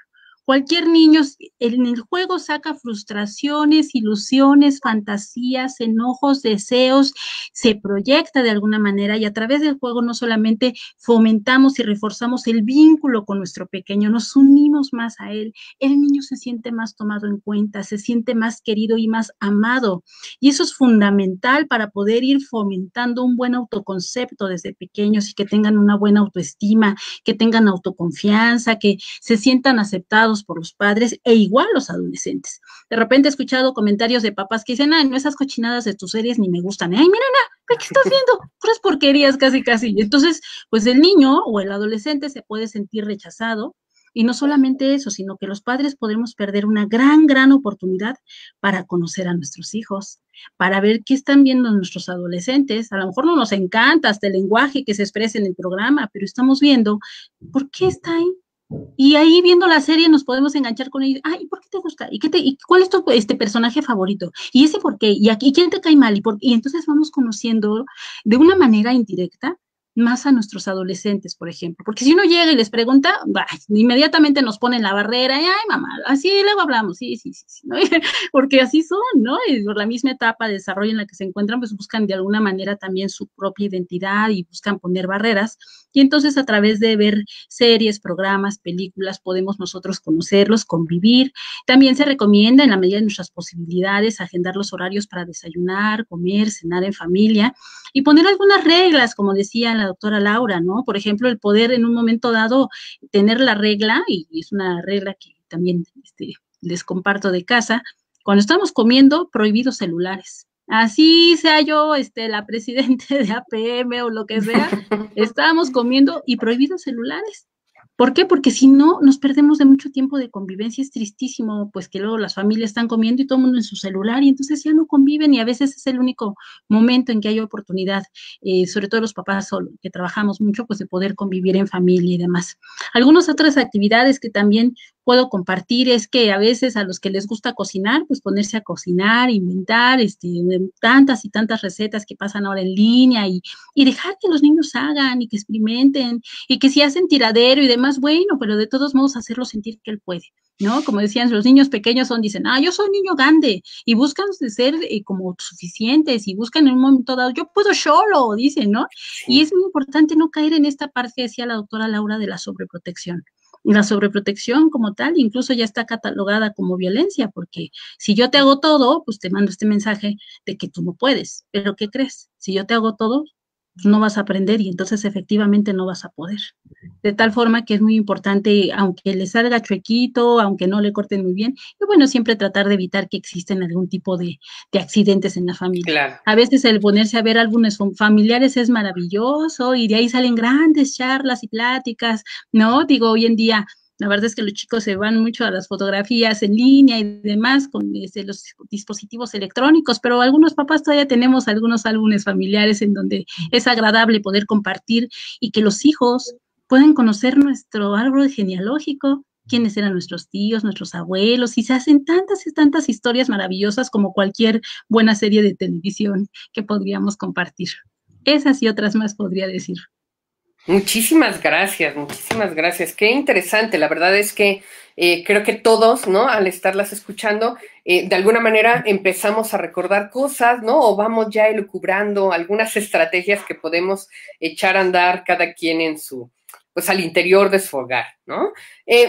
Cualquier niño en el juego saca frustraciones, ilusiones, fantasías, enojos, deseos, se proyecta de alguna manera y a través del juego no solamente fomentamos y reforzamos el vínculo con nuestro pequeño, nos unimos más a él, el niño se siente más tomado en cuenta, se siente más querido y más amado. Y eso es fundamental para poder ir fomentando un buen autoconcepto desde pequeños y que tengan una buena autoestima, que tengan autoconfianza, que se sientan aceptados por los padres e igual los adolescentes. De repente he escuchado comentarios de papás que dicen, ay, no, esas cochinadas de tus series ni me gustan. Ay, mira, ¿qué estás viendo? Puras porquerías casi, casi. Entonces, pues el niño o el adolescente se puede sentir rechazado. Y no solamente eso, sino que los padres podremos perder una gran oportunidad para conocer a nuestros hijos, para ver qué están viendo nuestros adolescentes. A lo mejor no nos encanta hasta el lenguaje que se expresa en el programa, pero estamos viendo por qué está ahí. Y ahí viendo la serie nos podemos enganchar con ellos. Ay, ¿por qué te gusta? ¿Y cuál es tu personaje favorito? ¿Y ese por qué? ¿Y quién te cae mal? Y entonces vamos conociendo de una manera indirecta más a nuestros adolescentes, por ejemplo. Porque si uno llega y les pregunta, bah, inmediatamente nos ponen la barrera y, ay, mamá, así luego hablamos, sí, ¿no? Porque así son, ¿no? Y por la misma etapa de desarrollo en la que se encuentran, pues buscan de alguna manera también su propia identidad y buscan poner barreras. Y entonces a través de ver series, programas, películas, podemos nosotros conocerlos, convivir. También se recomienda, en la medida de nuestras posibilidades, agendar los horarios para desayunar, comer, cenar en familia y poner algunas reglas, como decía la doctora Laura, ¿no? Por ejemplo, el poder en un momento dado tener la regla, y es una regla que también les comparto de casa, cuando estamos comiendo, prohibidos celulares. Así sea yo la presidente de APM o lo que sea, estábamos comiendo y prohibidos celulares. ¿Por qué? Porque si no, nos perdemos de mucho tiempo de convivencia. Es tristísimo, pues que luego las familias están comiendo y todo el mundo en su celular y entonces ya no conviven y a veces es el único momento en que hay oportunidad, sobre todo los papás que trabajamos mucho, pues de poder convivir en familia y demás. Algunas otras actividades que también puedo compartir es que a veces a los que les gusta cocinar, pues ponerse a cocinar, inventar tantas y tantas recetas que pasan ahora en línea y dejar que los niños hagan y que experimenten y que si hacen tiradero y demás, bueno, pero de todos modos hacerlo sentir que él puede, ¿no? Como decían, los niños pequeños dicen, yo soy niño grande, y buscan ser como suficientes, y buscan en un momento dado, yo puedo solo, dicen, ¿no? Sí. Y es muy importante no caer en esta parte que decía la doctora Laura de la sobreprotección. La sobreprotección como tal incluso ya está catalogada como violencia, porque si yo te hago todo, pues te mando este mensaje de que tú no puedes, pero ¿qué crees? Si yo te hago todo, pues no vas a aprender y entonces efectivamente no vas a poder. De tal forma que es muy importante, aunque le salga chuequito, aunque no le corten muy bien, y bueno, siempre tratar de evitar que existen algún tipo de accidentes en la familia. Claro. A veces el ponerse a ver álbumes familiares es maravilloso y de ahí salen grandes charlas y pláticas, ¿no? Digo, hoy en día la verdad es que los chicos se van mucho a las fotografías en línea y demás con los dispositivos electrónicos, pero algunos papás todavía tenemos algunos álbumes familiares en donde es agradable poder compartir y que los hijos pueden conocer nuestro árbol genealógico, quiénes eran nuestros tíos, nuestros abuelos, y se hacen tantas y tantas historias maravillosas como cualquier buena serie de televisión que podríamos compartir. Esas y otras más podría decir. Muchísimas gracias. Qué interesante. La verdad es que creo que todos, ¿no? Al estarlas escuchando, de alguna manera empezamos a recordar cosas, ¿no? O vamos ya elucubrando algunas estrategias que podemos echar a andar cada quien en pues al interior de su hogar, ¿no?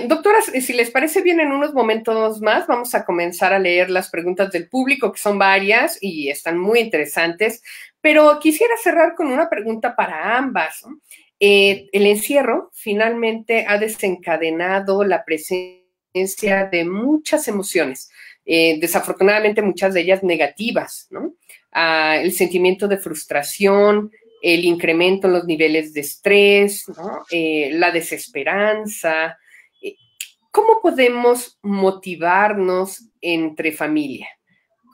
Doctoras, si les parece bien, en unos momentos más vamos a comenzar a leer las preguntas del público, que son varias y están muy interesantes, pero quisiera cerrar con una pregunta para ambas, ¿no? El encierro finalmente ha desencadenado la presencia de muchas emociones, desafortunadamente muchas de ellas negativas, ¿no? El sentimiento de frustración, el incremento en los niveles de estrés, ¿no? La desesperanza. ¿Cómo podemos motivarnos entre familia?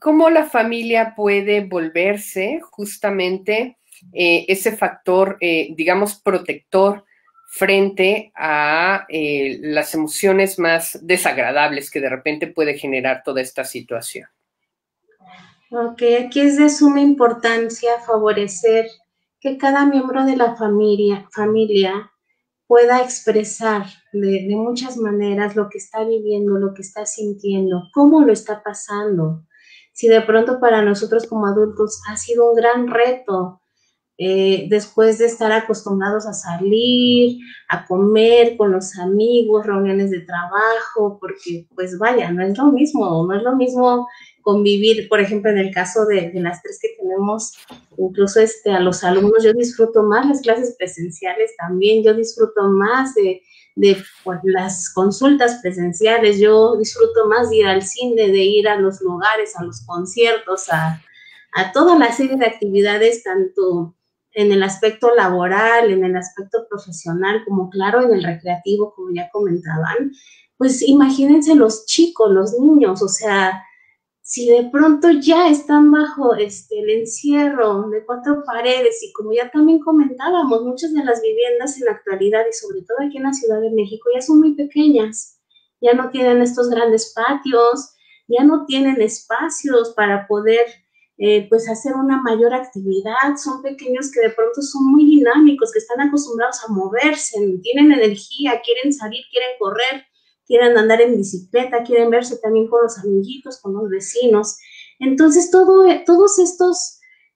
¿Cómo la familia puede volverse justamente ese factor, digamos, protector frente a las emociones más desagradables que de repente puede generar toda esta situación. Ok, aquí es de suma importancia favorecer que cada miembro de la familia pueda expresar de muchas maneras lo que está viviendo, lo que está sintiendo, cómo lo está pasando. Si de pronto para nosotros como adultos ha sido un gran reto, después de estar acostumbrados a salir, a comer con los amigos, reuniones de trabajo, porque pues vaya, no es lo mismo convivir, por ejemplo, en el caso de las tres que tenemos, incluso a los alumnos, yo disfruto más las clases presenciales también, yo disfruto más de pues, las consultas presenciales, yo disfruto más de ir al cine, de ir a los lugares, a los conciertos, a toda la serie de actividades, tanto en el aspecto laboral, en el aspecto profesional, como claro, en el recreativo, como ya comentaban. Pues imagínense los chicos, los niños, o sea, si de pronto ya están bajo el encierro de cuatro paredes y como ya también comentábamos, muchas de las viviendas en la actualidad y sobre todo aquí en la Ciudad de México ya son muy pequeñas, ya no tienen estos grandes patios, ya no tienen espacios para poder pues hacer una mayor actividad, son pequeños que de pronto son muy dinámicos, que están acostumbrados a moverse, tienen energía, quieren salir, quieren correr, quieren andar en bicicleta, quieren verse también con los amiguitos, con los vecinos. Entonces, todos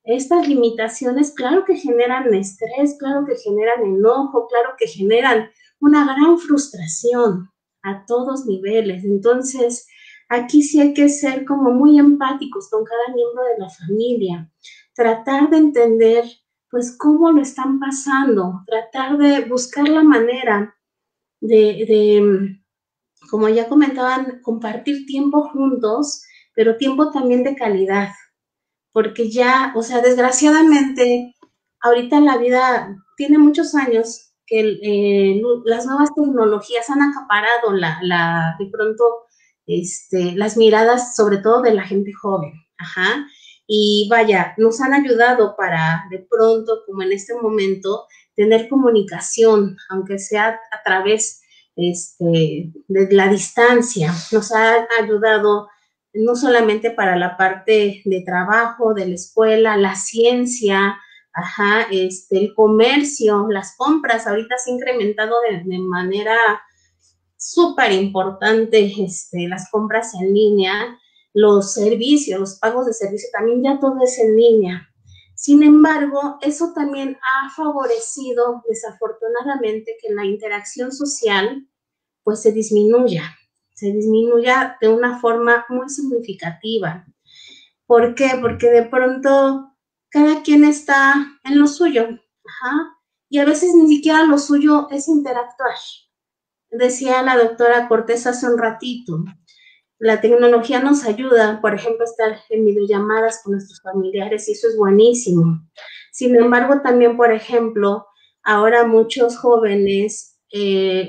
estas limitaciones, claro que generan estrés, claro que generan enojo, claro que generan una gran frustración a todos niveles. Entonces, aquí sí hay que ser como muy empáticos con cada miembro de la familia, tratar de entender, pues, cómo lo están pasando, tratar de buscar la manera de como ya comentaban, compartir tiempo juntos, pero tiempo también de calidad, porque ya, o sea, desgraciadamente, ahorita la vida tiene muchos años que las nuevas tecnologías han acaparado de pronto, las miradas, sobre todo de la gente joven, ajá, y vaya, nos han ayudado para de pronto, como en este momento, tener comunicación, aunque sea a través de la distancia, nos ha ayudado no solamente para la parte de trabajo, de la escuela, la ciencia, ajá, el comercio, las compras, ahorita se ha incrementado de manera súper importante las compras en línea, los servicios, los pagos de servicio, también ya todo es en línea. Sin embargo, eso también ha favorecido, desafortunadamente, que la interacción social pues se disminuya de una forma muy significativa. ¿Por qué? Porque de pronto cada quien está en lo suyo, ajá, y a veces ni siquiera lo suyo es interactuar. Decía la doctora Cortés hace un ratito, la tecnología nos ayuda, por ejemplo, a estar en videollamadas con nuestros familiares y eso es buenísimo. Sin embargo, también, por ejemplo, ahora muchos jóvenes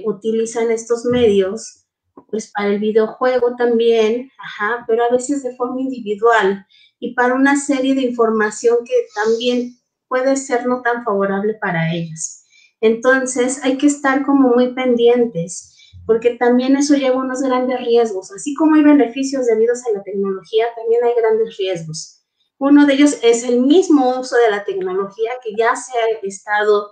utilizan estos medios pues para el videojuego también, ajá, pero a veces de forma individual y para una serie de información que también puede ser no tan favorable para ellos. Entonces, hay que estar como muy pendientes porque también eso lleva unos grandes riesgos. Así como hay beneficios debidos a la tecnología, también hay grandes riesgos. Uno de ellos es el mismo uso de la tecnología que ya se ha estado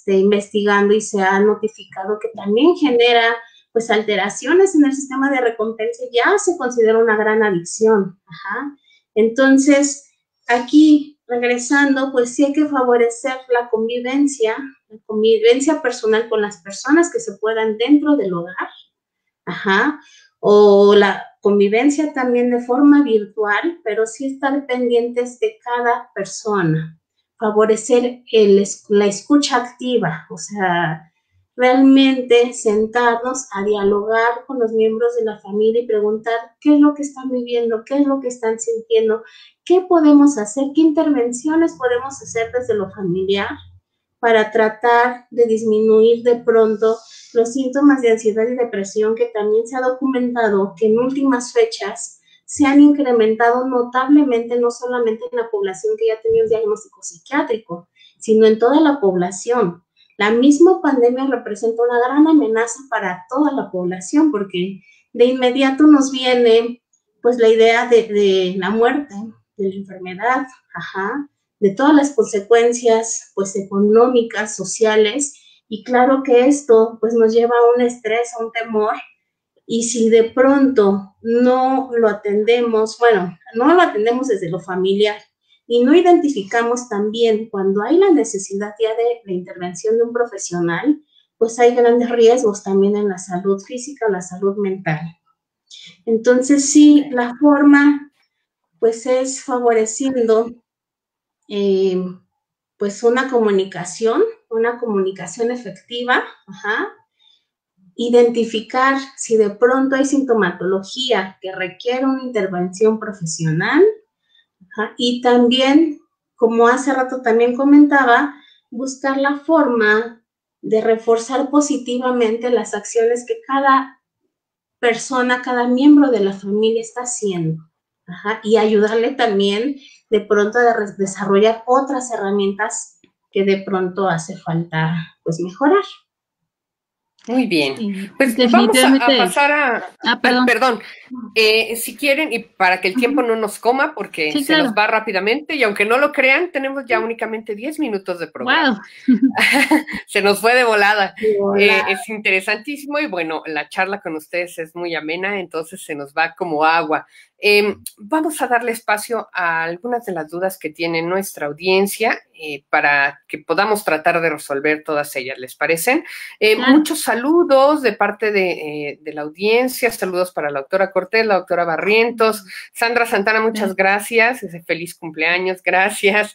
investigando y se ha notificado que también genera pues alteraciones en el sistema de recompensa, ya se considera una gran adicción. Ajá. Entonces, aquí regresando, pues sí hay que favorecer la convivencia personal con las personas que se puedan dentro del hogar, ajá, o la convivencia también de forma virtual, pero sí estar pendientes de cada persona, favorecer la escucha activa, o sea, realmente sentarnos a dialogar con los miembros de la familia y preguntar qué es lo que están viviendo, qué es lo que están sintiendo, qué podemos hacer, qué intervenciones podemos hacer desde lo familiar para tratar de disminuir de pronto los síntomas de ansiedad y depresión que también se ha documentado que en últimas fechas se han incrementado notablemente, no solamente en la población que ya tenía un diagnóstico psiquiátrico, sino en toda la población. La misma pandemia representa una gran amenaza para toda la población, porque de inmediato nos viene pues la idea de la muerte, de la enfermedad, de todas las consecuencias pues económicas, sociales, y claro que esto pues nos lleva a un estrés, a un temor, y si de pronto no lo atendemos, bueno, no lo atendemos desde lo familiar, y no identificamos también cuando hay la necesidad ya de la intervención de un profesional, pues hay grandes riesgos también en la salud física, en la salud mental. Entonces sí, la forma pues es favoreciendo pues una comunicación efectiva, identificar si de pronto hay sintomatología que requiere una intervención profesional, y también, como hace rato también comentaba, buscar la forma de reforzar positivamente las acciones que cada persona, cada miembro de la familia está haciendo, y ayudarle también de pronto a desarrollar otras herramientas que de pronto hace falta pues mejorar. Muy bien, pues vamos a pasar a... perdón. Si quieren, y para que el tiempo no nos coma, porque sí, se nos va rápidamente, y aunque no lo crean, tenemos ya únicamente 10 minutos de programa. Wow. Se nos fue de volada. Es interesantísimo, y bueno, la charla con ustedes es muy amena, entonces se nos va como agua. Vamos a darle espacio a algunas de las dudas que tiene nuestra audiencia para que podamos tratar de resolver todas ellas, ¿les parecen? Muchos saludos de parte de la audiencia, saludos para la doctora Cortés, la doctora Barrientos, Sandra Santana, muchas gracias, ese feliz cumpleaños, gracias.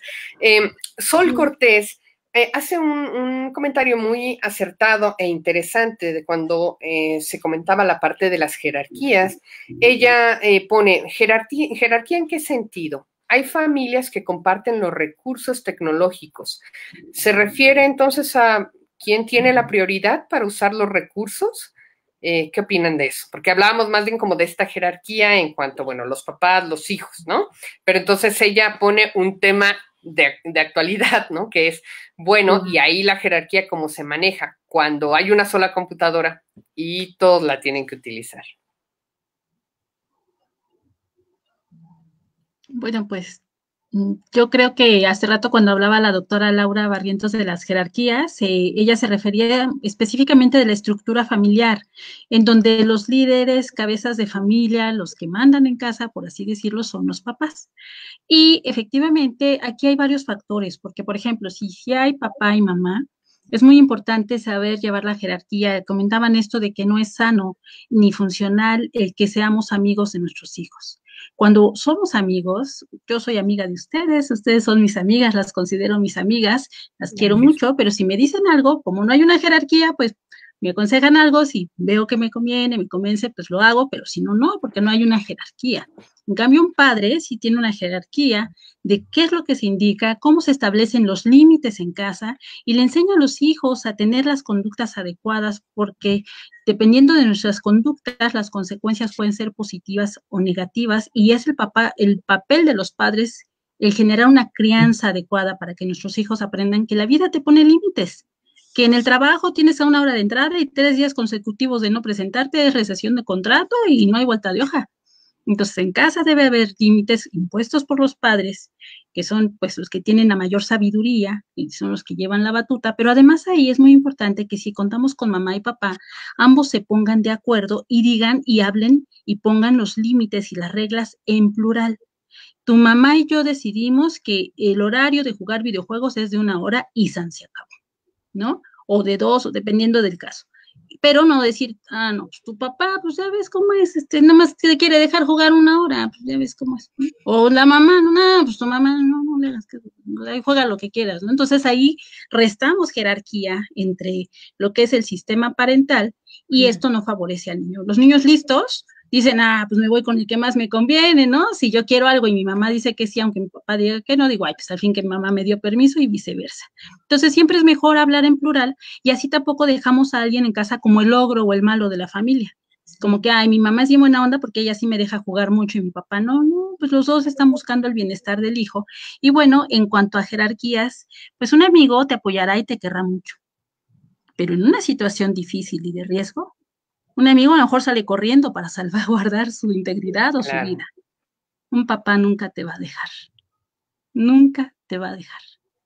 Sol Cortés hace un comentario muy acertado e interesante de cuando se comentaba la parte de las jerarquías. Ella pone, ¿jerarquía en qué sentido? Hay familias que comparten los recursos tecnológicos. ¿Se refiere entonces a quién tiene la prioridad para usar los recursos? ¿Qué opinan de eso? Porque hablábamos más bien como de esta jerarquía en cuanto, bueno, los papás, los hijos, ¿no? Pero entonces ella pone un tema de actualidad, ¿no? Que es, bueno, y ahí la jerarquía cómo se maneja cuando hay una sola computadora y todos la tienen que utilizar. Bueno, pues yo creo que hace rato cuando hablaba la doctora Laura Barrientos de las jerarquías, ella se refería específicamente de la estructura familiar, en donde los líderes, cabezas de familia, los que mandan en casa, por así decirlo, son los papás. Y efectivamente aquí hay varios factores, porque por ejemplo, si hay papá y mamá, es muy importante saber llevar la jerarquía. Comentaban esto de que no es sano ni funcional el que seamos amigos de nuestros hijos. Cuando somos amigos, yo soy amiga de ustedes son mis amigas, las considero mis amigas, las quiero mucho, pero si me dicen algo, como no hay una jerarquía, pues me aconsejan algo, si veo que me conviene, me convence, pues lo hago, pero si no, no, porque no hay una jerarquía. En cambio, un padre sí tiene una jerarquía de qué es lo que se indica, cómo se establecen los límites en casa y le enseña a los hijos a tener las conductas adecuadas, porque dependiendo de nuestras conductas, las consecuencias pueden ser positivas o negativas, y es el papel de los padres el generar una crianza adecuada para que nuestros hijos aprendan que la vida te pone límites, que en el trabajo tienes a una hora de entrada y 3 días consecutivos de no presentarte, es rescisión de contrato y no hay vuelta de hoja. Entonces, en casa debe haber límites impuestos por los padres, que son pues los que tienen la mayor sabiduría y son los que llevan la batuta, pero además ahí es muy importante que si contamos con mamá y papá, ambos se pongan de acuerdo y digan y hablen y pongan los límites y las reglas en plural. Tu mamá y yo decidimos que el horario de jugar videojuegos es de 1 hora y se acabó, ¿no? O de 2, dependiendo del caso. Pero no decir, no, pues tu papá, pues ya ves cómo es, nada más te quiere dejar jugar 1 hora, pues ya ves cómo es. O la mamá, no, pues tu mamá, no le hagas que juega lo que quieras, ¿no? Entonces ahí restamos jerarquía entre lo que es el sistema parental y esto no favorece al niño. Los niños listos dicen, pues me voy con el que más me conviene, ¿no? Si yo quiero algo y mi mamá dice que sí, aunque mi papá diga que no, digo, pues al fin que mi mamá me dio permiso y viceversa. Entonces siempre es mejor hablar en plural y así tampoco dejamos a alguien en casa como el ogro o el malo de la familia, como que, ay, mi mamá es bien buena onda porque ella sí me deja jugar mucho y mi papá no, pues los dos están buscando el bienestar del hijo. Y bueno, en cuanto a jerarquías, pues un amigo te apoyará y te querrá mucho, pero en una situación difícil y de riesgo, un amigo a lo mejor sale corriendo para salvaguardar su integridad o su Claro. vida. Un papá nunca te va a dejar, nunca te va a dejar.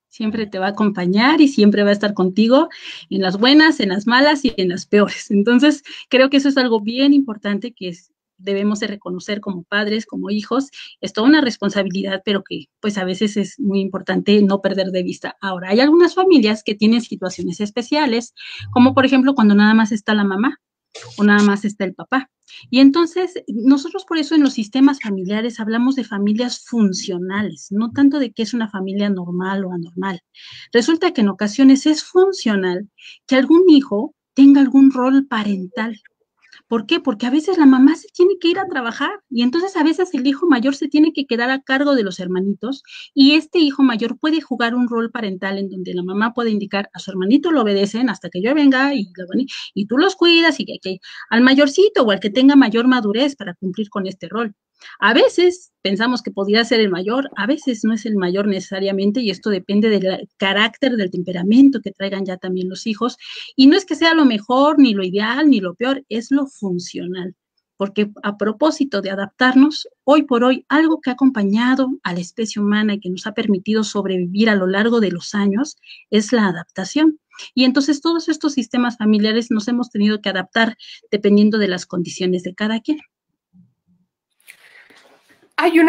Siempre te va a acompañar y siempre va a estar contigo en las buenas, en las malas y en las peores. Entonces, creo que eso es algo bien importante que debemos de reconocer como padres, como hijos. Es toda una responsabilidad, pero que pues a veces es muy importante no perder de vista. Ahora, hay algunas familias que tienen situaciones especiales, como por ejemplo cuando nada más está la mamá o nada más está el papá. Y entonces, nosotros por eso en los sistemas familiares hablamos de familias funcionales, no tanto de que es una familia normal o anormal. Resulta que en ocasiones es funcional que algún hijo tenga algún rol parental. ¿Por qué? Porque a veces la mamá se tiene que ir a trabajar y entonces a veces el hijo mayor se tiene que quedar a cargo de los hermanitos y este hijo mayor puede jugar un rol parental en donde la mamá puede indicar a su hermanito lo obedecen hasta que yo venga y tú los cuidas y que al mayorcito o al que tenga mayor madurez para cumplir con este rol. A veces pensamos que podría ser el mayor, a veces no es el mayor necesariamente y esto depende del carácter, del temperamento que traigan ya también los hijos. Y no es que sea lo mejor, ni lo ideal, ni lo peor, es lo funcional. Porque a propósito de adaptarnos, hoy por hoy, algo que ha acompañado a la especie humana y que nos ha permitido sobrevivir a lo largo de los años es la adaptación. Y entonces todos estos sistemas familiares nos hemos tenido que adaptar dependiendo de las condiciones de cada quien. Hay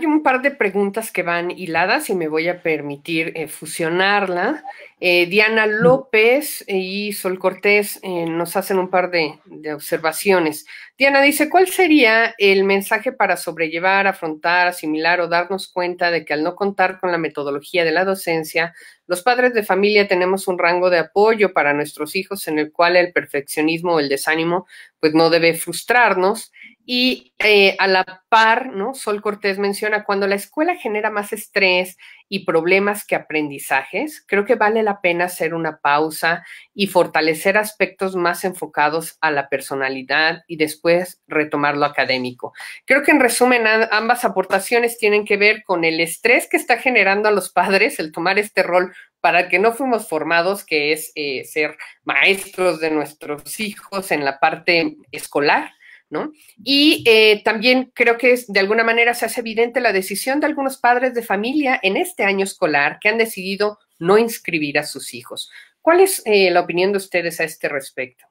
un par de preguntas que van hiladas y me voy a permitir fusionarla. Diana López y Sol Cortés nos hacen un par de observaciones. Diana dice, ¿cuál sería el mensaje para sobrellevar, afrontar, asimilar o darnos cuenta de que al no contar con la metodología de la docencia, los padres de familia tenemos un rango de apoyo para nuestros hijos en el cual el perfeccionismo o el desánimo pues no debe frustrarnos? Y a la par, ¿no? Sol Cortés menciona, cuando la escuela genera más estrés y problemas que aprendizajes, creo que vale la pena hacer una pausa y fortalecer aspectos más enfocados a la personalidad y después retomar lo académico. Creo que en resumen ambas aportaciones tienen que ver con el estrés que está generando a los padres el tomar este rol para el que no fuimos formados, que es ser maestros de nuestros hijos en la parte escolar, ¿no? Y también creo que de alguna manera se hace evidente la decisión de algunos padres de familia en este año escolar que han decidido no inscribir a sus hijos. ¿Cuál es la opinión de ustedes a este respecto?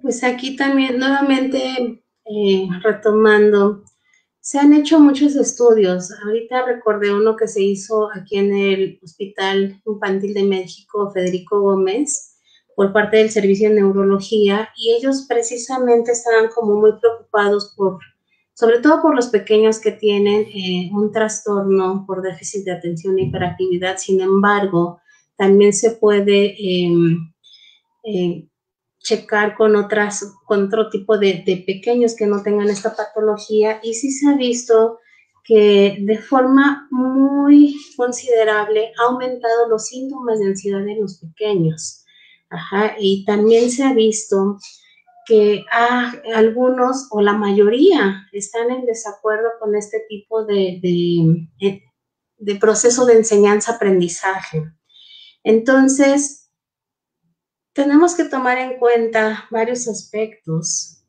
Pues aquí también, nuevamente, retomando, se han hecho muchos estudios. Ahorita recordé uno que se hizo aquí en el Hospital Infantil de México, Federico Gómez, por parte del Servicio de Neurología, y ellos precisamente estaban como muy preocupados sobre todo por los pequeños que tienen un trastorno por déficit de atención e hiperactividad. Sin embargo, también se puede checar con otro tipo de pequeños que no tengan esta patología, y sí se ha visto que de forma muy considerable ha aumentado los síntomas de ansiedad en los pequeños. Ajá, y también se ha visto que algunos o la mayoría están en desacuerdo con este tipo de proceso de enseñanza-aprendizaje. Entonces, tenemos que tomar en cuenta varios aspectos.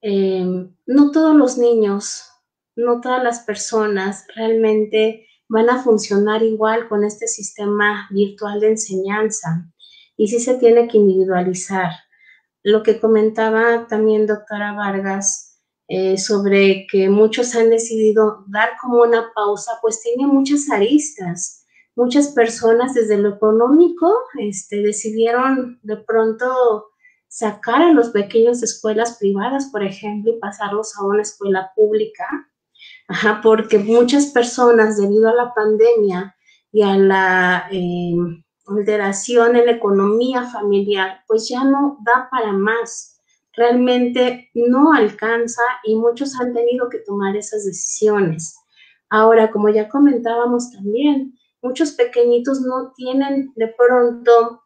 No todos los niños, no todas las personas realmente van a funcionar igual con este sistema virtual de enseñanza, y sí se tiene que individualizar. Lo que comentaba también doctora Vargas sobre que muchos han decidido dar como una pausa, pues tiene muchas aristas. Muchas personas desde lo económico decidieron de pronto sacar a los pequeños de escuelas privadas, por ejemplo, y pasarlos a una escuela pública. Ajá, porque muchas personas, debido a la pandemia y a la alteración en la economía familiar, pues ya no da para más. Realmente no alcanza y muchos han tenido que tomar esas decisiones. Ahora, como ya comentábamos también, muchos pequeñitos no tienen de pronto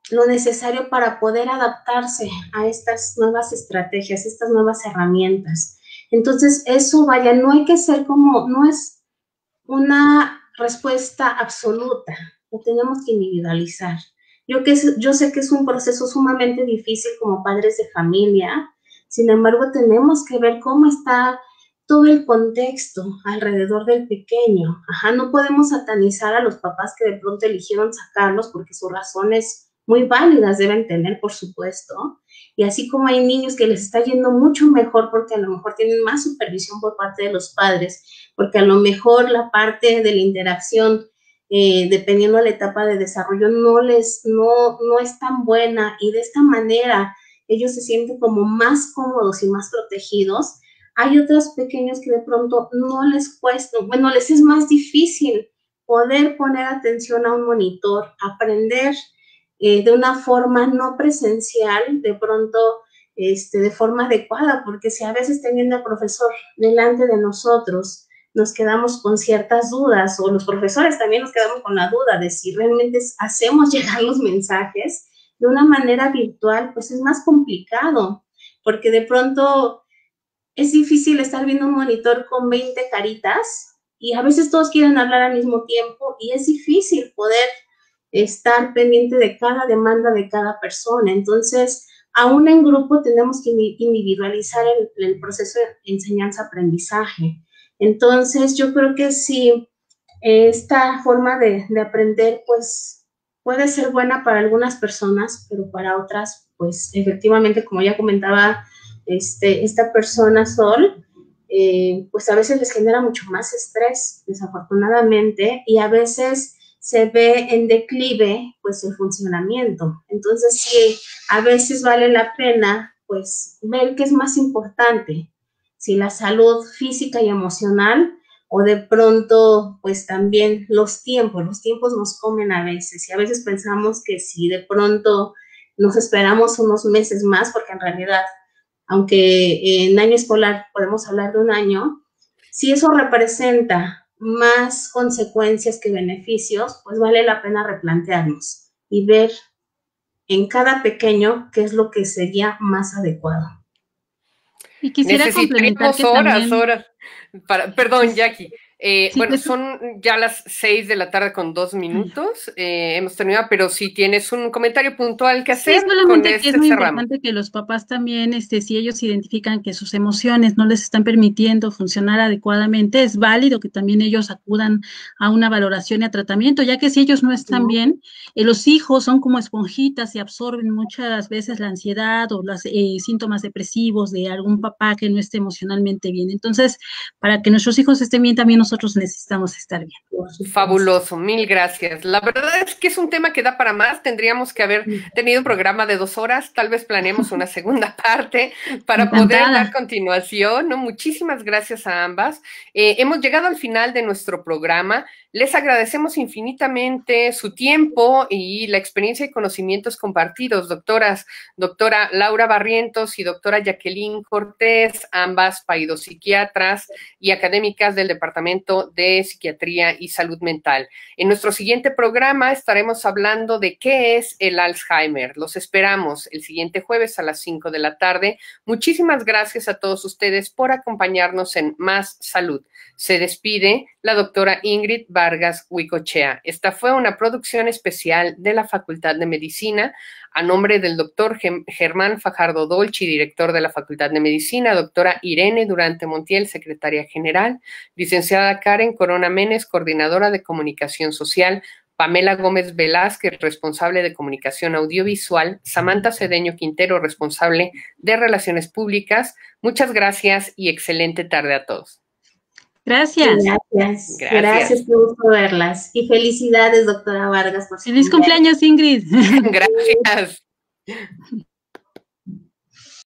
lo necesario para poder adaptarse a estas nuevas estrategias, estas nuevas herramientas. Entonces, eso, vaya, no hay que ser como, no es una respuesta absoluta, lo tenemos que individualizar. Yo sé que es un proceso sumamente difícil como padres de familia, sin embargo, tenemos que ver cómo está todo el contexto alrededor del pequeño. Ajá, no podemos satanizar a los papás que de pronto eligieron sacarlos porque sus razones muy válidas deben tener, por supuesto. Y así como hay niños que les está yendo mucho mejor porque a lo mejor tienen más supervisión por parte de los padres, porque a lo mejor la parte de la interacción, dependiendo de la etapa de desarrollo, no es tan buena, y de esta manera ellos se sienten como más cómodos y más protegidos. Hay otros pequeños que de pronto no les cuesta, bueno, les es más difícil poder poner atención a un monitor, aprender de una forma no presencial, de pronto de forma adecuada, porque si a veces teniendo al profesor delante de nosotros nos quedamos con ciertas dudas, o los profesores también nos quedamos con la duda de si realmente hacemos llegar los mensajes de una manera virtual, pues es más complicado, porque de pronto es difícil estar viendo un monitor con 20 caritas y a veces todos quieren hablar al mismo tiempo y es difícil poder estar pendiente de cada demanda de cada persona. Entonces, aún en grupo tenemos que individualizar el proceso de enseñanza-aprendizaje. Entonces, yo creo que sí, esta forma de aprender, pues, puede ser buena para algunas personas, pero para otras, pues, efectivamente, como ya comentaba esta persona, Sol, pues a veces les genera mucho más estrés, desafortunadamente, y a veces se ve en declive, pues, el funcionamiento. Entonces, sí, a veces vale la pena, pues, ver qué es más importante, si la salud física y emocional, o de pronto, pues, también los tiempos nos comen a veces, y a veces pensamos que si de pronto nos esperamos unos meses más, porque en realidad, aunque en año escolar podemos hablar de un año, si eso representa más consecuencias que beneficios, pues vale la pena replantearnos y ver en cada pequeño qué es lo que sería más adecuado. Y quisiera complementar que horas. Perdón, Jackie. Sí, bueno, son ya las 6 de la tarde con 2 minutos. Hemos terminado, pero si tienes un comentario puntual que hacer, sí, solamente con que es muy importante que los papás también, si ellos identifican que sus emociones no les están permitiendo funcionar adecuadamente, es válido que también ellos acudan a una valoración y a tratamiento, ya que si ellos no están bien, los hijos son como esponjitas y absorben muchas veces la ansiedad o los síntomas depresivos de algún papá que no esté emocionalmente bien. Entonces, para que nuestros hijos estén bien, también nosotros necesitamos estar bien. Fabuloso, mil gracias. La verdad es que es un tema que da para más. Tendríamos que haber tenido un programa de 2 horas, tal vez planeemos una segunda parte para poder dar continuación, ¿no? Muchísimas gracias a ambas. Hemos llegado al final de nuestro programa. Les agradecemos infinitamente su tiempo y la experiencia y conocimientos compartidos, doctora Laura Barrientos y doctora Jacqueline Cortés, ambas paidopsiquiatras y académicas del Departamento de Psiquiatría y Salud Mental. En nuestro siguiente programa estaremos hablando de qué es el Alzheimer. Los esperamos el siguiente jueves a las 5 de la tarde. Muchísimas gracias a todos ustedes por acompañarnos en Más Salud. Se despide la doctora Ingrid Vargas Huicochea. Esta fue una producción especial de la Facultad de Medicina a nombre del doctor Germán Fajardo Dolci, director de la Facultad de Medicina, doctora Irene Durante Montiel, secretaria general, licenciada Karen Corona Menes, coordinadora de comunicación social, Pamela Gómez Velázquez, responsable de comunicación audiovisual, Samantha Cedeño Quintero, responsable de relaciones públicas. Muchas gracias y excelente tarde a todos. Gracias. Gracias, qué gusto verlas. Y felicidades, doctora Vargas. Feliz cumpleaños, Ingrid. Gracias.